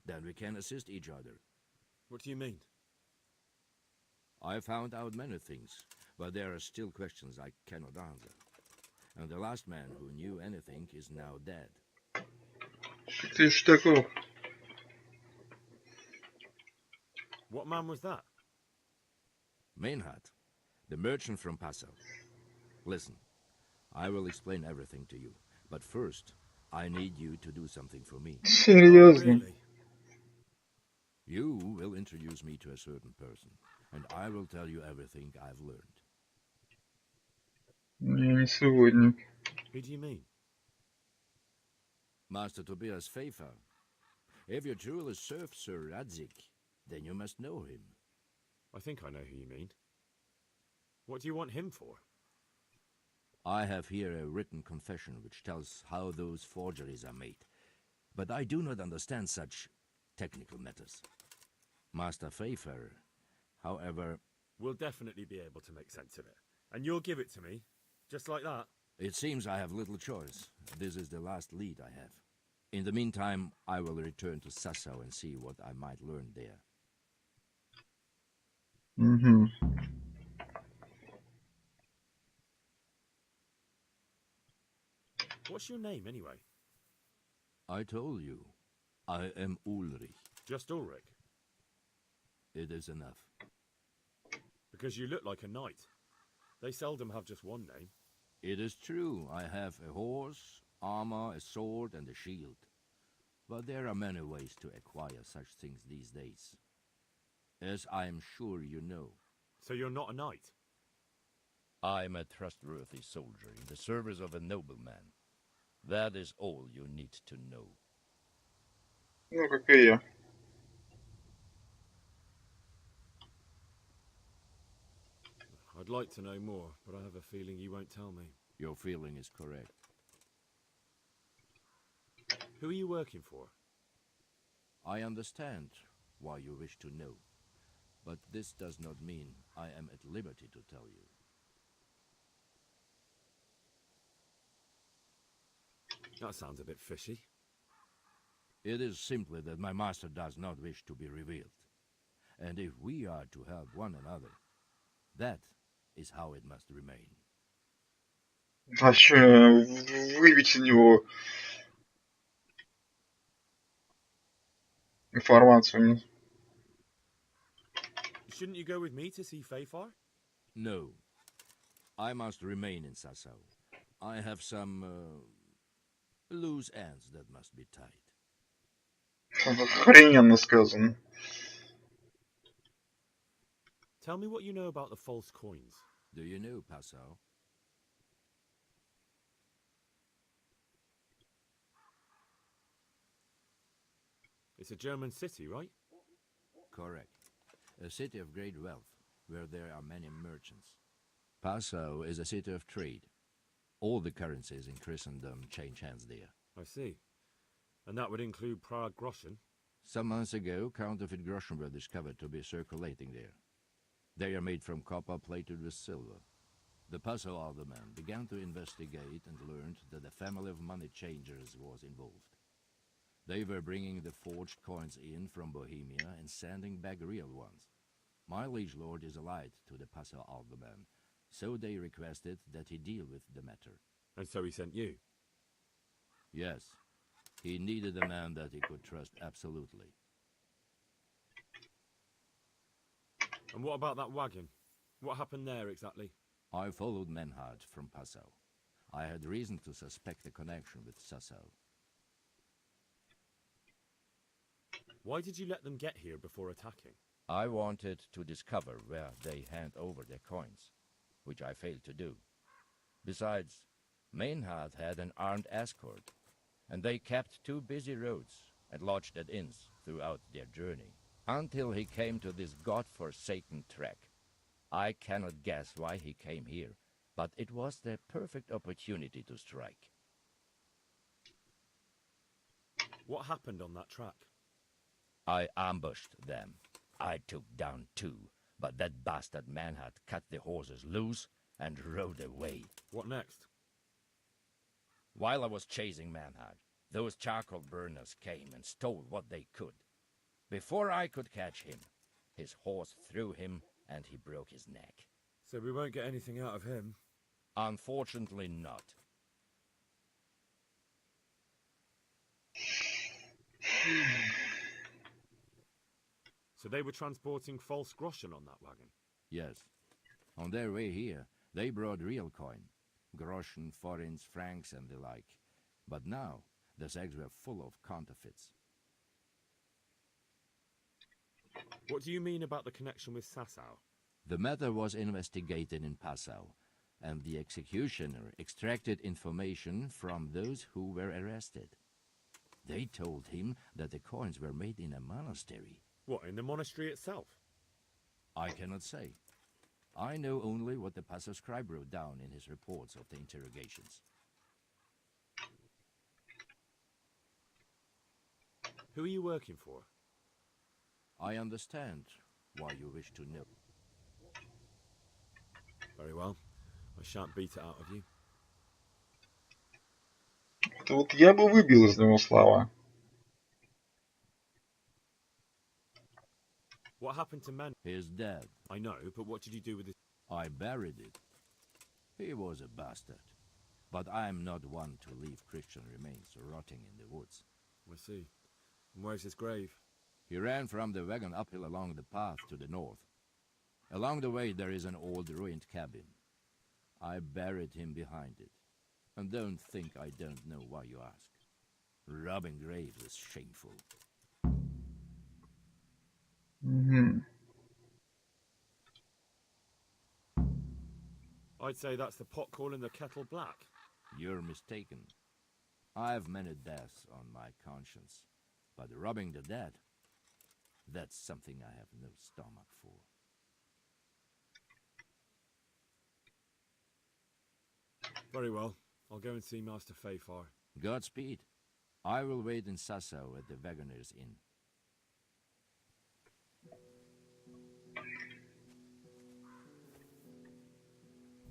then we can assist each other. What do you mean? I found out many things, but there are still questions I cannot answer. And the last man who knew anything is now dead. Ты ж такого. What man was that? Mainhard, the merchant from Passau. Listen, I will explain everything to you, but first, I need you to do something for me. Серьезно. Really? You will introduce me to a certain person, and I will tell you everything I've learned. Я не сегодня. Who do you mean? Master Tobias Pfeiffer If you truly serve Sir Radzik, then you must know him. I think I know who you mean. What do you want him for? I have here a written confession which tells how those forgeries are made, but I do not understand such technical matters. Master Fayfarer, however... We'll definitely be able to make sense of it. And you'll give it to me, just like that? It seems I have little choice. This is the last lead I have. In the meantime, I will return to Sasau and see what I might learn there. Угу. What's your name, anyway? I told you, I am Ulrich. Just Ulrich? It is enough. Because you look like a knight. They seldom have just one name. It is true, I have a horse, armor, a sword, and a shield. But there are many ways to acquire such things these days. As I am sure you know. So you're not a knight? I am a trustworthy soldier in the service of a nobleman. That is all you need to know. Ну, как и я. I'd like to know more, but I have a feeling you won't tell me. Your feeling is correct. Who are you working for? I understand why you wish to know, but this does not mean I am at liberty to tell you. That sounds a bit fishy. It is simply that my master does not wish to be revealed. And if we are to help one another, that is how it must remain. Вообще, выбить у него информацию. Shouldn't you go with me to see Fayfar? No. I must remain in Sasau. I have some loose ends that must be tied. Охрененно сказано. Tell me what you know about the false coins. Do you know Passau? It's a German city, right? Correct. A city of great wealth, where there are many merchants. Passau is a city of trade. All the currencies in Christendom change hands there. I see. And that would include Prague groschen? Some months ago, counterfeit groschen were discovered to be circulating there. They are made from copper plated with silver. The Passau alderman began to investigate and learned that a family of money changers was involved. They were bringing the forged coins in from Bohemia and sending back real ones. My liege lord is allied to the Passau alderman, so they requested that he deal with the matter. And so he sent you? Yes. He needed a man that he could trust absolutely. And what about that wagon? What happened there exactly? I followed Menhard from Passau. I had reason to suspect a connection with Sasau. Why did you let them get here before attacking? I wanted to discover where they hand over their coins, which I failed to do. Besides, Menhard had an armed escort, and they kept two busy roads and lodged at inns throughout their journey, until he came to this god-forsaken track. I cannot guess why he came here, but it was the perfect opportunity to strike. What happened on that track? I ambushed them. I took down two, but that bastard Menhard cut the horses loose and rode away. What next? While I was chasing Menhard, those charcoal burners came and stole what they could. Before I could catch him, his horse threw him and he broke his neck. So we won't get anything out of him? Unfortunately not. So they were transporting false groschen on that wagon? Yes. On their way here, they brought real coin. Groschen, forints, francs, and the like. But now, the sacks were full of counterfeits. What do you mean about the connection with Sasau? The matter was investigated in Passau, and the executioner extracted information from those who were arrested. They told him that the coins were made in a monastery. What, in the monastery itself? I cannot say. I know only what the passer scribe wrote down in his reports of the interrogations. Who are you working for? I understand why you wish to know. Very well. I shan't beat it out of you. Это вот я бы выбил из него слова. What happened to Man? He is dead. I know, but what did you do with his... I buried it. He was a bastard. But I am not one to leave Christian remains rotting in the woods. I see. And where's his grave? He ran from the wagon uphill along the path to the north. Along the way there is an old ruined cabin. I buried him behind it. And don't think I don't know why you ask. Robbing graves is shameful. Угу. I'd say that's the pot calling the kettle black. You're mistaken. I have many deaths on my conscience. But robbing the dead, that's something I have no stomach for. Very well. I'll go and see Master Fayfar. Godspeed. I will wait in Sasau at the Wagoner's Inn.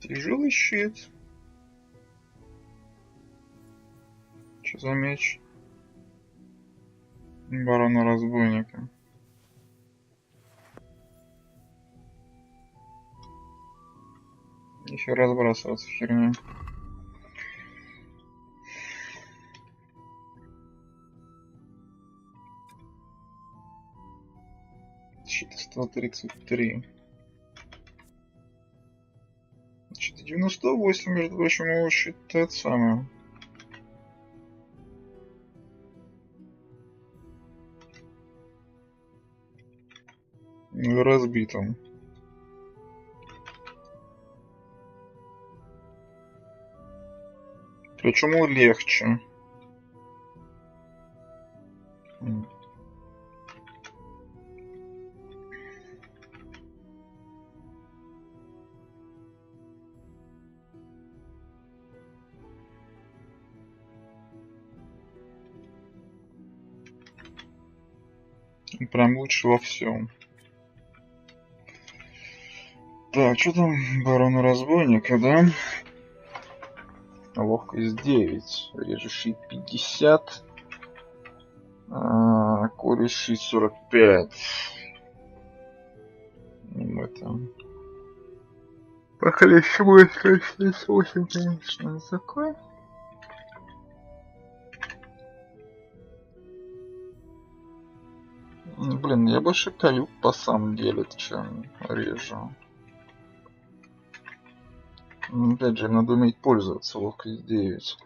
Тяжелый щит. Что за меч? Барона-разбойника. Еще разбрасываться херню. Щит 133. Значит, 98, между прочим, его считает самое. Разбитым. Причем он легче. Прям лучше во всем. Так, что там барона разбойника, да? Ловкость 9, режущий 50, колющий 45. Это... По-хлещему 68, конечно, такой. Блин, я больше колю по самом деле, чем режу. Опять же, надо уметь пользоваться ловкость 9.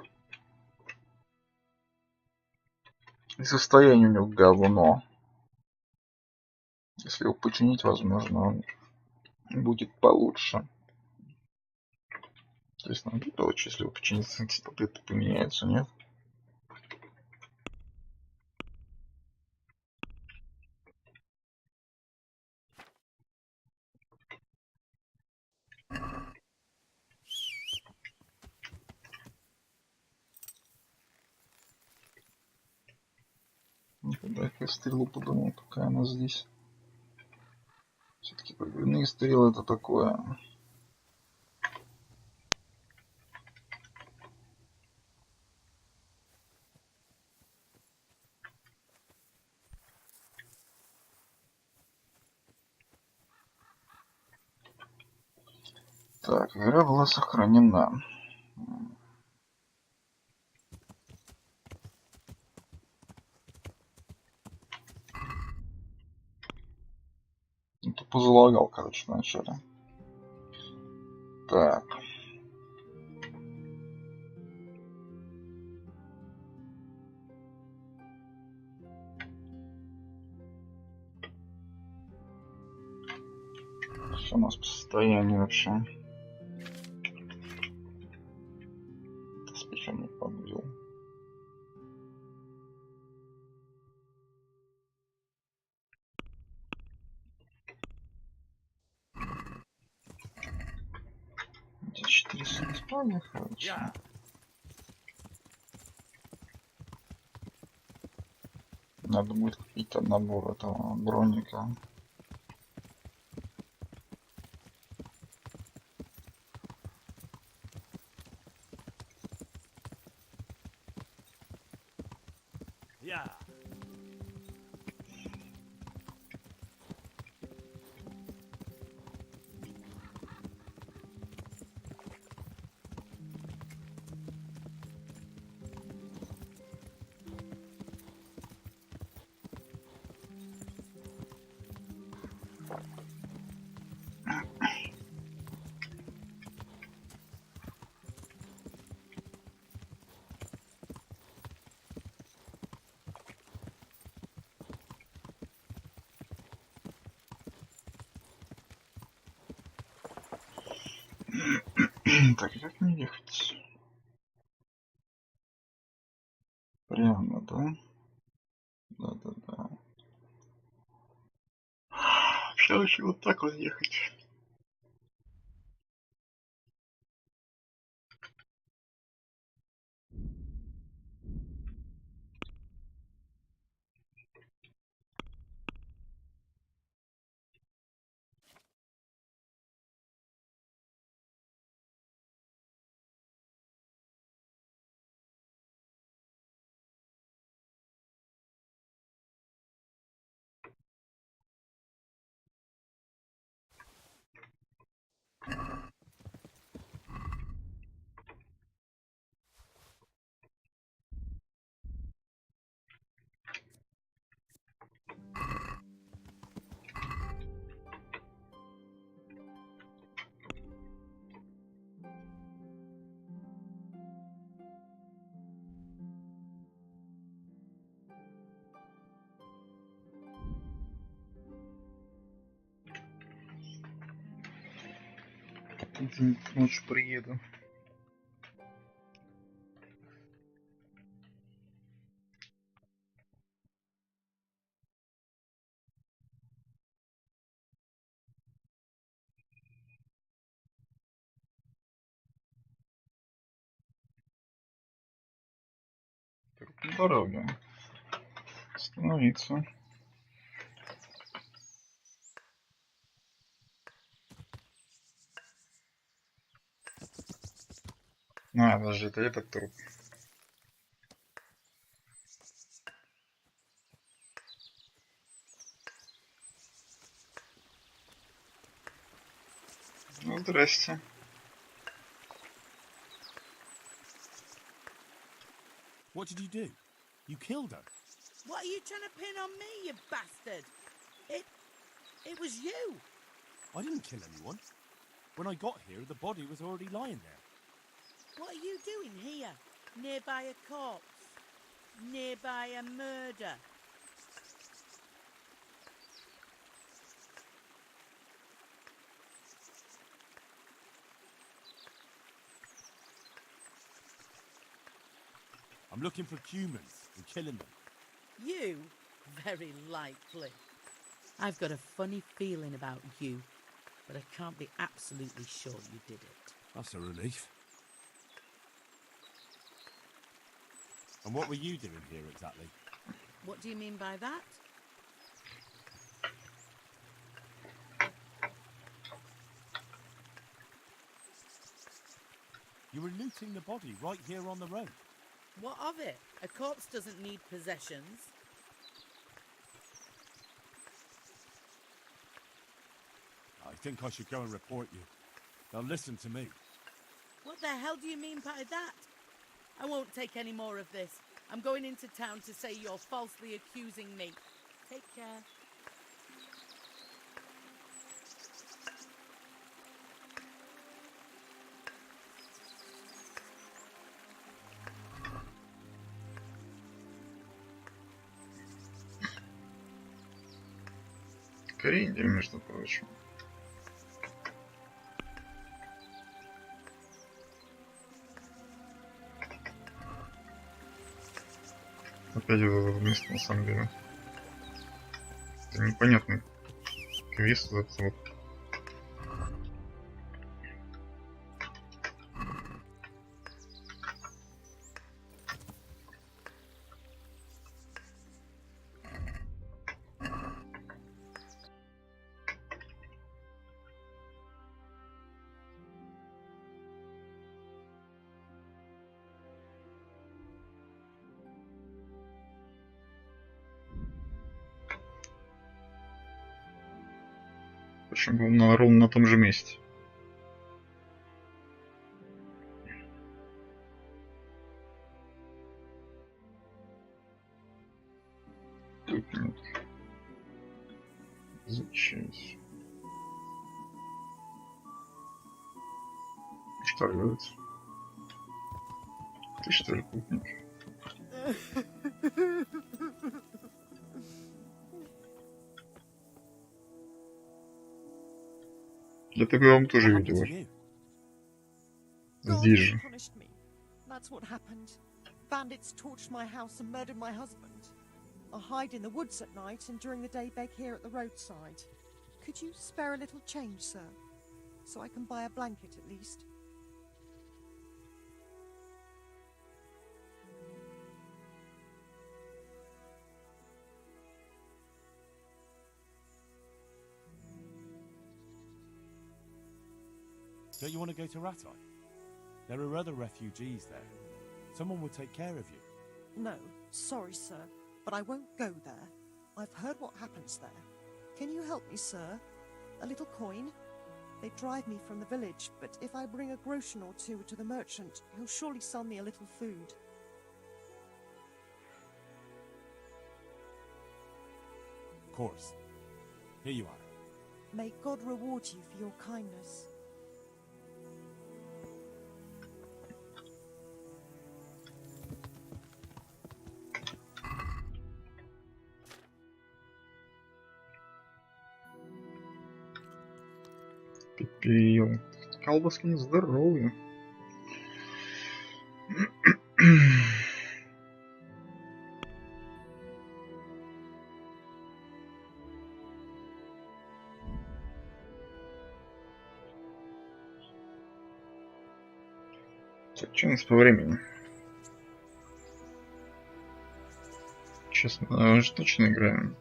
И состояние у него говно. Если его починить, возможно, он будет получше. Интересно, получится, если его починить, статы поменяются, нет? Дай-ка стрелу подумал, пока она здесь. Все-таки прогревные стрелы это такое. Так, игра была сохранена. Тупо залагал, короче, вначале. Так. Что у нас по состоянию вообще? С печенью подбил. что не хочу. Надо будет купить набор этого броника. Так, как мне ехать? Прямо, да? Да. Вообще лучше вот так вот ехать. Ночью приеду. Так, на дороге. Остановиться. Даже это этот труп. Ну, здрасте. What did you do? You killed her. What are you trying to pin on me, you bastard? It was you. I didn't kill anyone. When I got here, the body was already lying there. What are you doing here? Nearby a corpse? Nearby a murder? I'm looking for humans and killing them. You? Very likely. I've got a funny feeling about you, but I can't be absolutely sure you did it. That's a relief. And what were you doing here exactly? What do you mean by that? You were looting the body right here on the road. What of it? A corpse doesn't need possessions. I think I should go and report you. Now listen to me. What the hell do you mean by that? I won't take any more of this. I'm going into town to say you're falsely accusing me. Take care. Крендель, между прочим. Опять вместо, на самом деле. Это непонятный квест. Вот. Причем ровно на том же месте. Тут нет. Изучать. Что делать? Ты что ли путник? Я тогда вам тоже видела. Здесь же. That's what happened. Bandits torched my house and murdered my husband. I hide in the woods at night and during the day beg here at the roadside. Could you spare a little change, sir? So I can buy a blanket at least. Don't you want to go to Ratai? There are other refugees there. Someone will take care of you. No, sorry, sir, but I won't go there. I've heard what happens there. Can you help me, sir? A little coin? They drive me from the village, but if I bring a groschen or two to the merchant, he'll surely sell me a little food. Of course. Here you are. May God reward you for your kindness. Пипел. Колбаски на здоровье. Так, что у нас по времени? Честно, мы же точно играем.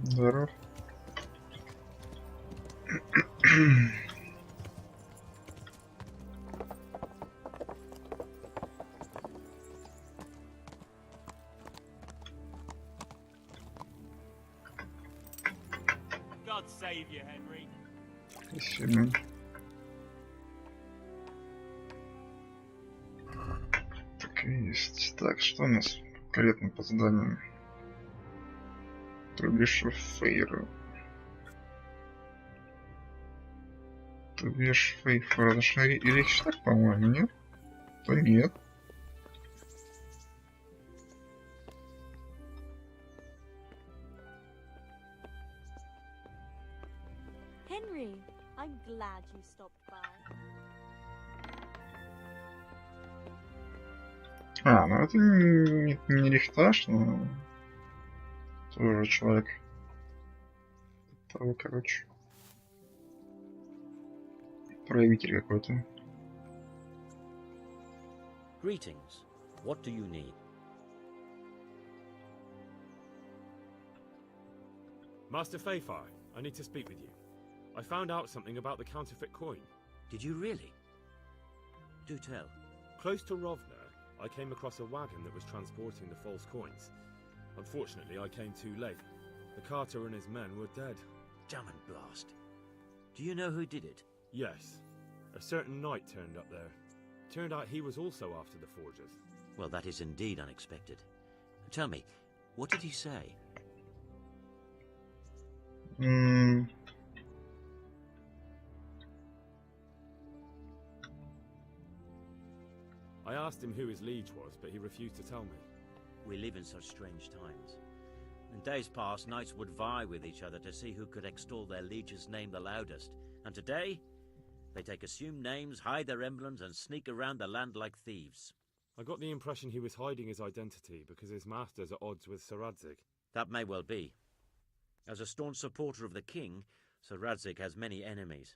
Здоров. God save you, Henry. Спасибо. Так и есть. Так, что у нас конкретно по заданию? То бишь фейр. То бишь фейфор. Это же речь так, по-моему, нет? То нет. Henry, I'm glad you stopped by. А, ну это не рихтаж, но тоже человек. Того, короче. Проявитель какой-то. Greetings. What do you need? Master Fayfar, I need to speak with you. I found out something about the counterfeit coin. Did you really? Do tell. Close to Rovna, I came across a wagon that was transporting the false coins. Unfortunately, I came too late. The carter and his men were dead. Damn and blast. Do you know who did it? Yes. A certain knight turned up there. Turned out he was also after the forgers. Well, that is indeed unexpected. Tell me, what did he say? I asked him who his liege was, but he refused to tell me. We live in such strange times. In days past, knights would vie with each other to see who could extol their liege's name the loudest. And today, they take assumed names, hide their emblems, and sneak around the land like thieves. I got the impression he was hiding his identity because his master's at odds with Sir Radzig. That may well be. As a staunch supporter of the king, Sir Radzig has many enemies.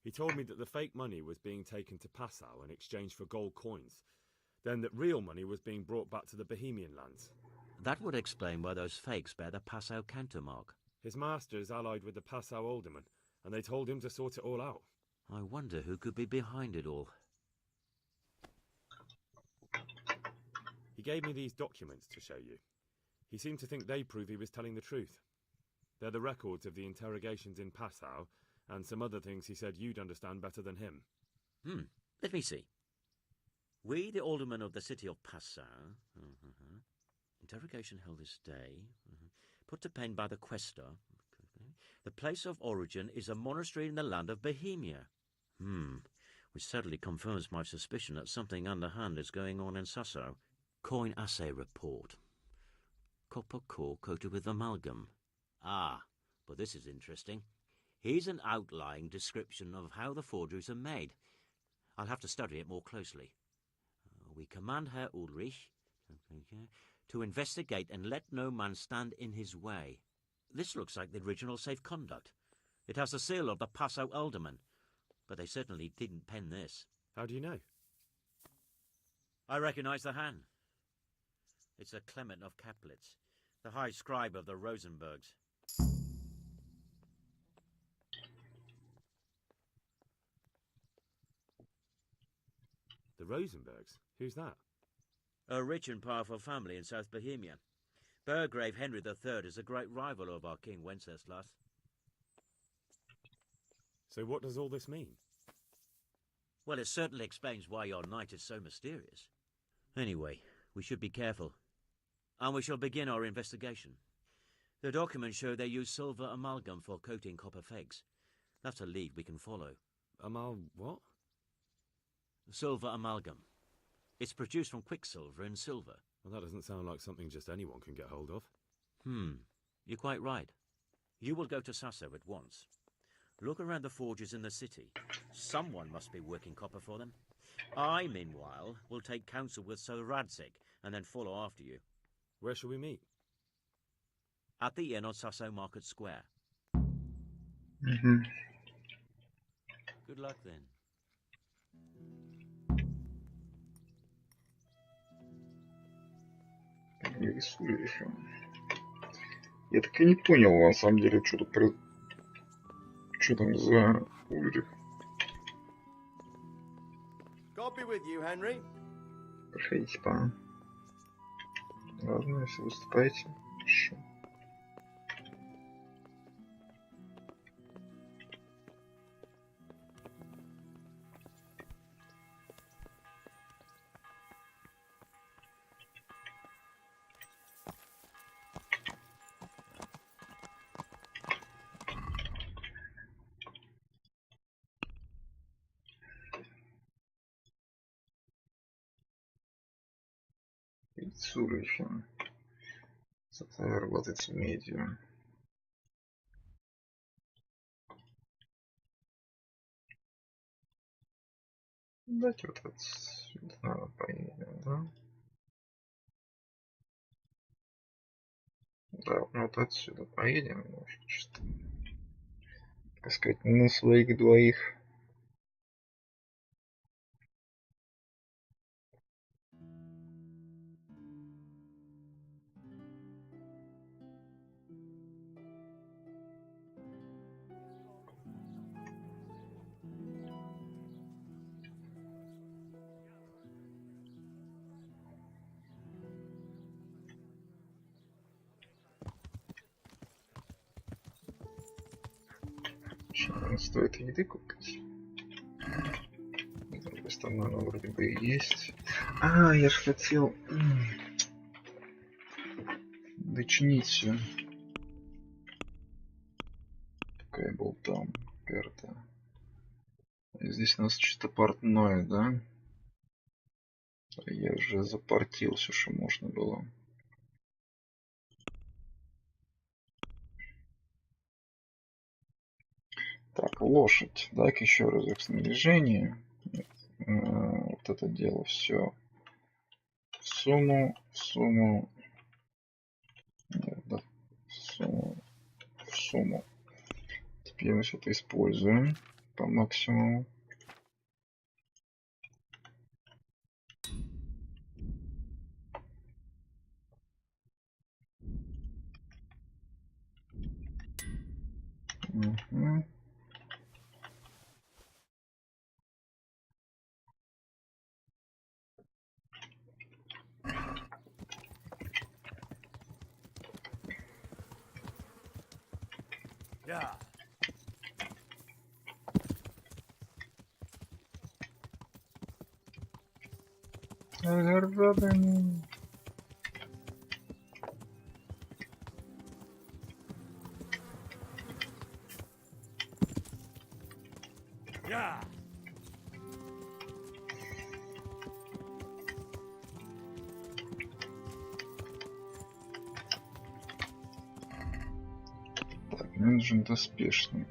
He told me that the fake money was being taken to Passau in exchange for gold coins, then that real money was being brought back to the Bohemian lands. That would explain why those fakes bear the Passau counter mark. His master's allied with the Passau alderman, and they told him to sort it all out. I wonder who could be behind it all. He gave me these documents to show you. He seemed to think they prove he was telling the truth. They're the records of the interrogations in Passau, and some other things he said you'd understand better than him. Let me see. We, the aldermen of the city of Passau, interrogation held this day, put to pen by the questor. The place of origin is a monastery in the land of Bohemia. Which certainly confirms my suspicion that something underhand is going on in Sasso. Coin assay report. Copper core coated with amalgam. Ah, but this is interesting. Here's an outline description of how the forgeries are made. I'll have to study it more closely. We command Herr Ulrich to investigate and let no man stand in his way. This looks like the original safe conduct. It has the seal of the Passau alderman, but they certainly didn't pen this. How do you know? I recognize the hand. It's a Clement of Caplitz, the high scribe of the Rosenbergs. The Rosenbergs? Who's that? A rich and powerful family in South Bohemia. Burgrave Henry III is a great rival of our King Wenceslas. So what does all this mean? Well, it certainly explains why your knight is so mysterious. Anyway, we should be careful. And we shall begin our investigation. The documents show they use silver amalgam for coating copper fakes. That's a lead we can follow. What? Silver amalgam. It's produced from quicksilver and silver. Well, that doesn't sound like something just anyone can get hold of. You're quite right. You will go to Sasso at once. Look around the forges in the city. Someone must be working copper for them. I, meanwhile, will take counsel with Sir Radzig and then follow after you. Where shall we meet? At the inn on Sasso Market Square. Good luck then. Рисую еще. Я так и не понял, на самом деле, что там за Ульрих. God be with you, Henry. Проходите, пан. Ладно, если выступаете. Хорошо. Цурихен. Социально работать в медиа. Давайте вот отсюда поедем, да? Да, вот отсюда поедем, может, так сказать, на своих двоих. Стоит еды купить. С другой стороны, она вроде бы и есть. Я же хотел дочинить все. Пока я был там. Карта. Здесь у нас чисто портное, да? Я уже запортил все, что можно было. Так, лошадь. Дай-ка еще разок снаряжение. Вот это дело все в сумму. Нет, да, в сумму. Теперь мы все это используем по максимуму. Угу. Yeah. Yeah. Так, мне нужен доспешник.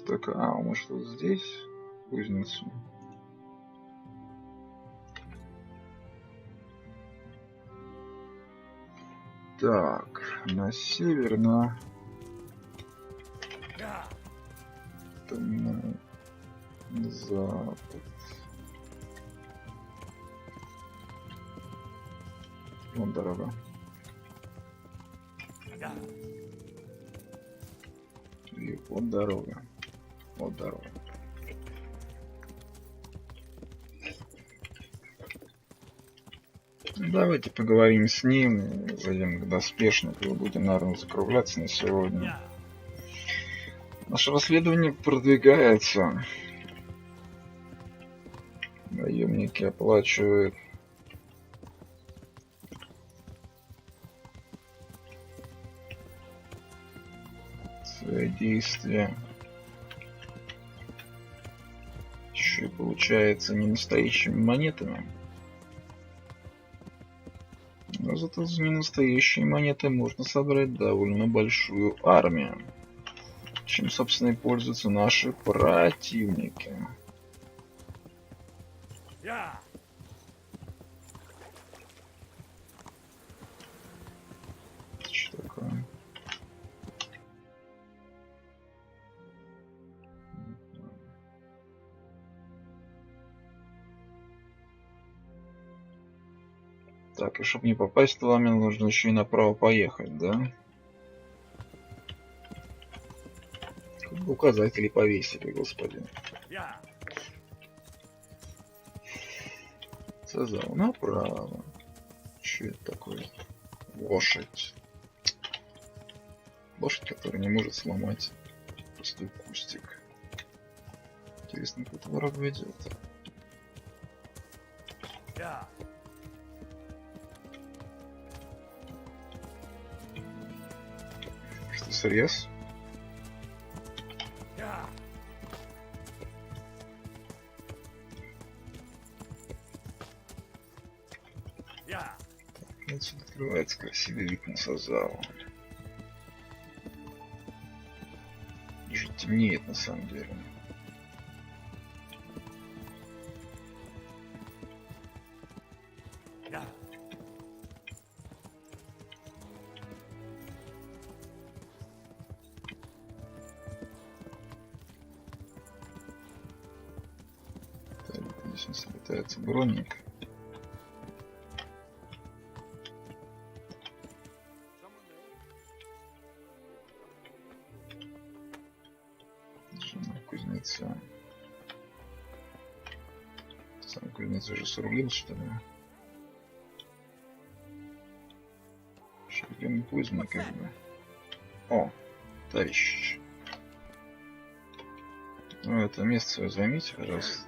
Так, может вот здесь кузницу. Так, на север, на запад. Вон дорога. И вот дорога. Вот дорога. Давайте поговорим с ним, зайдем к доспешнику и будем, наверное, закругляться на сегодня. Наше расследование продвигается. Наемники оплачивают свои действия. Еще и получается не настоящими монетами. Но зато за ненастоящие монеты можно собрать довольно большую армию. Чем, собственно, и пользуются наши противники. Что такое? Так, и чтобы не попасть в ламен, нужно еще и направо поехать, да? Как бы указатели повесили, господи. Сказал направо. Что это такое? Лошадь. Лошадь, которая не может сломать простой кустик. Интересно, куда враг ведет. Что, срез? Отсюда открывается красивый вид на Сазаву. Уже темнеет на самом деле. Так, здесь у нас летается броник. Кузнеца. Сам кузнец уже срулил, что ли? Шагрен поздно, как бы. О, товарищ. Ну, это место свое займите, пожалуйста.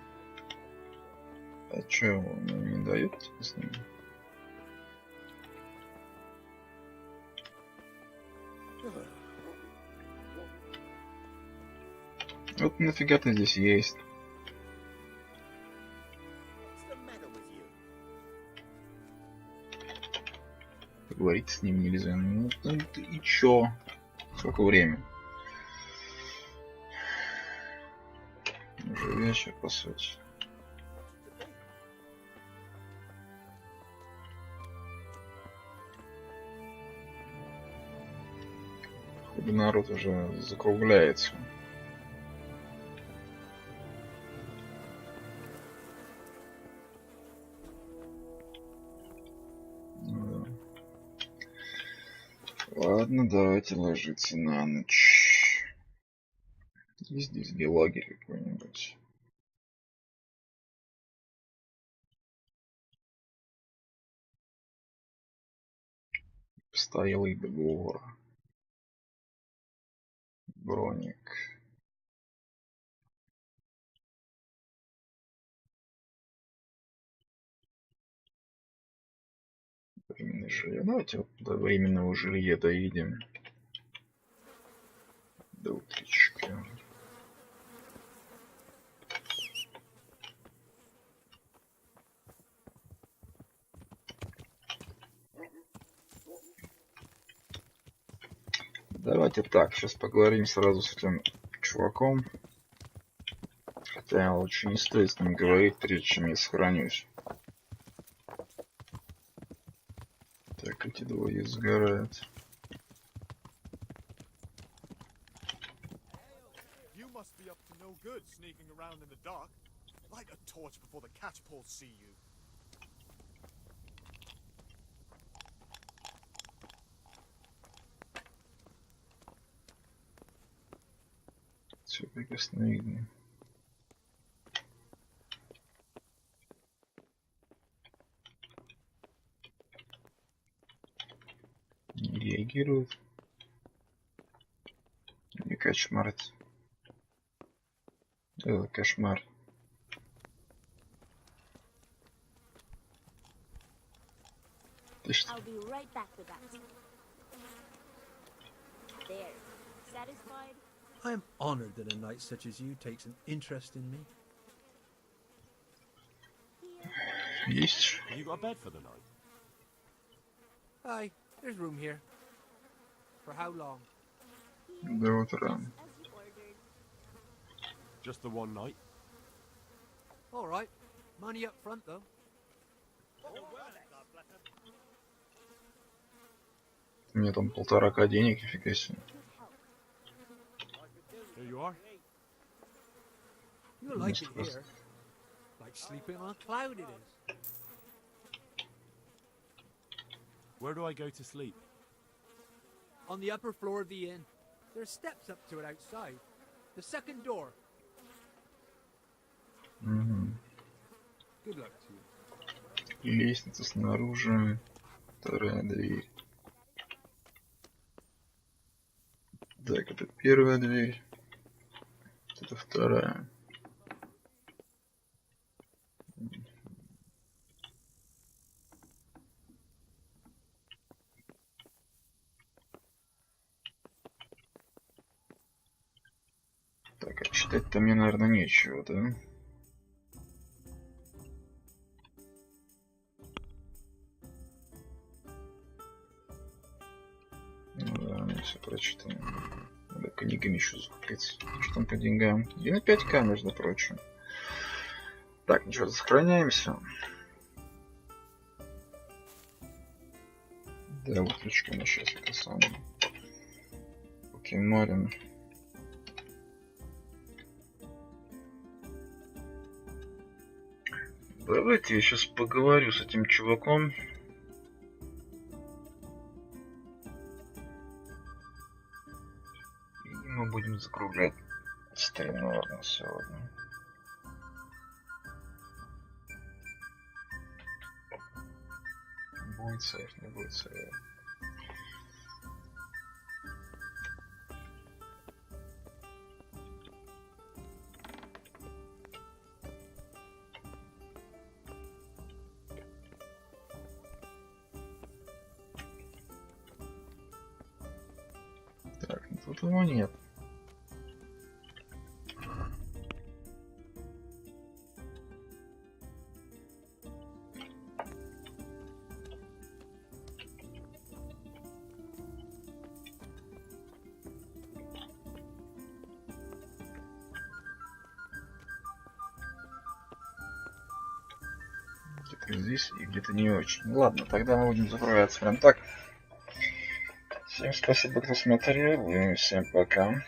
А чё, он не дает с ним? Вот нафига ты здесь есть? Поговорить с ним нельзя. Ну ты и чё? Сколько времени? Уже вечер, по сути. Походу народ уже закругляется. Ладно, давайте ложиться на ночь. Есть здесь где лагерь какой-нибудь? Постоялый двор. Броник. Временное жилье. Давайте вот до временного жилья доедем. До утречка. Давайте так, сейчас поговорим сразу с этим чуваком. Хотя лучше не стоит с ним говорить, прежде чем я сохранюсь. Так, эти двое сгорают. Все прекрасно видно. Не реагирует. Не кошмарит. Это кошмар. Ты что? I'll be right back with that. There. Satisfied? I am honored that a knight such as you takes an interest in me. Есть. Have you got a bed for the night? Aye, there's room here. For how long? До утра. Just the one night? All right. Money up front, though. У меня там 1,5К денег, нифига себе. Here you are. You'll like it here. Like sleeping on a cloud it is. Where do I go to sleep? On the upper floor of the inn. There are steps up to it outside. The second door. Угу. Good luck to you. Лестница снаружи. Вторая дверь. Так, это первая дверь. Это вторая. Так, а читать-то мне, наверное, нечего, да? Ну да, мне все прочитано. Надо книгами еще закупить. Что там по деньгам? И на 5К, между прочим. Так, ничего, сохраняемся. Да, выключка мы сейчас это самое. Покемарим. Давайте я сейчас поговорю с этим чуваком. И мы будем закруглять стрим, наверное, сегодня. Будет сейф, не будет сейф. Так, ну тут его нет. Где-то здесь и где-то не очень. Ладно, тогда мы будем закрываться прям так. Всем спасибо, кто смотрел, и всем пока.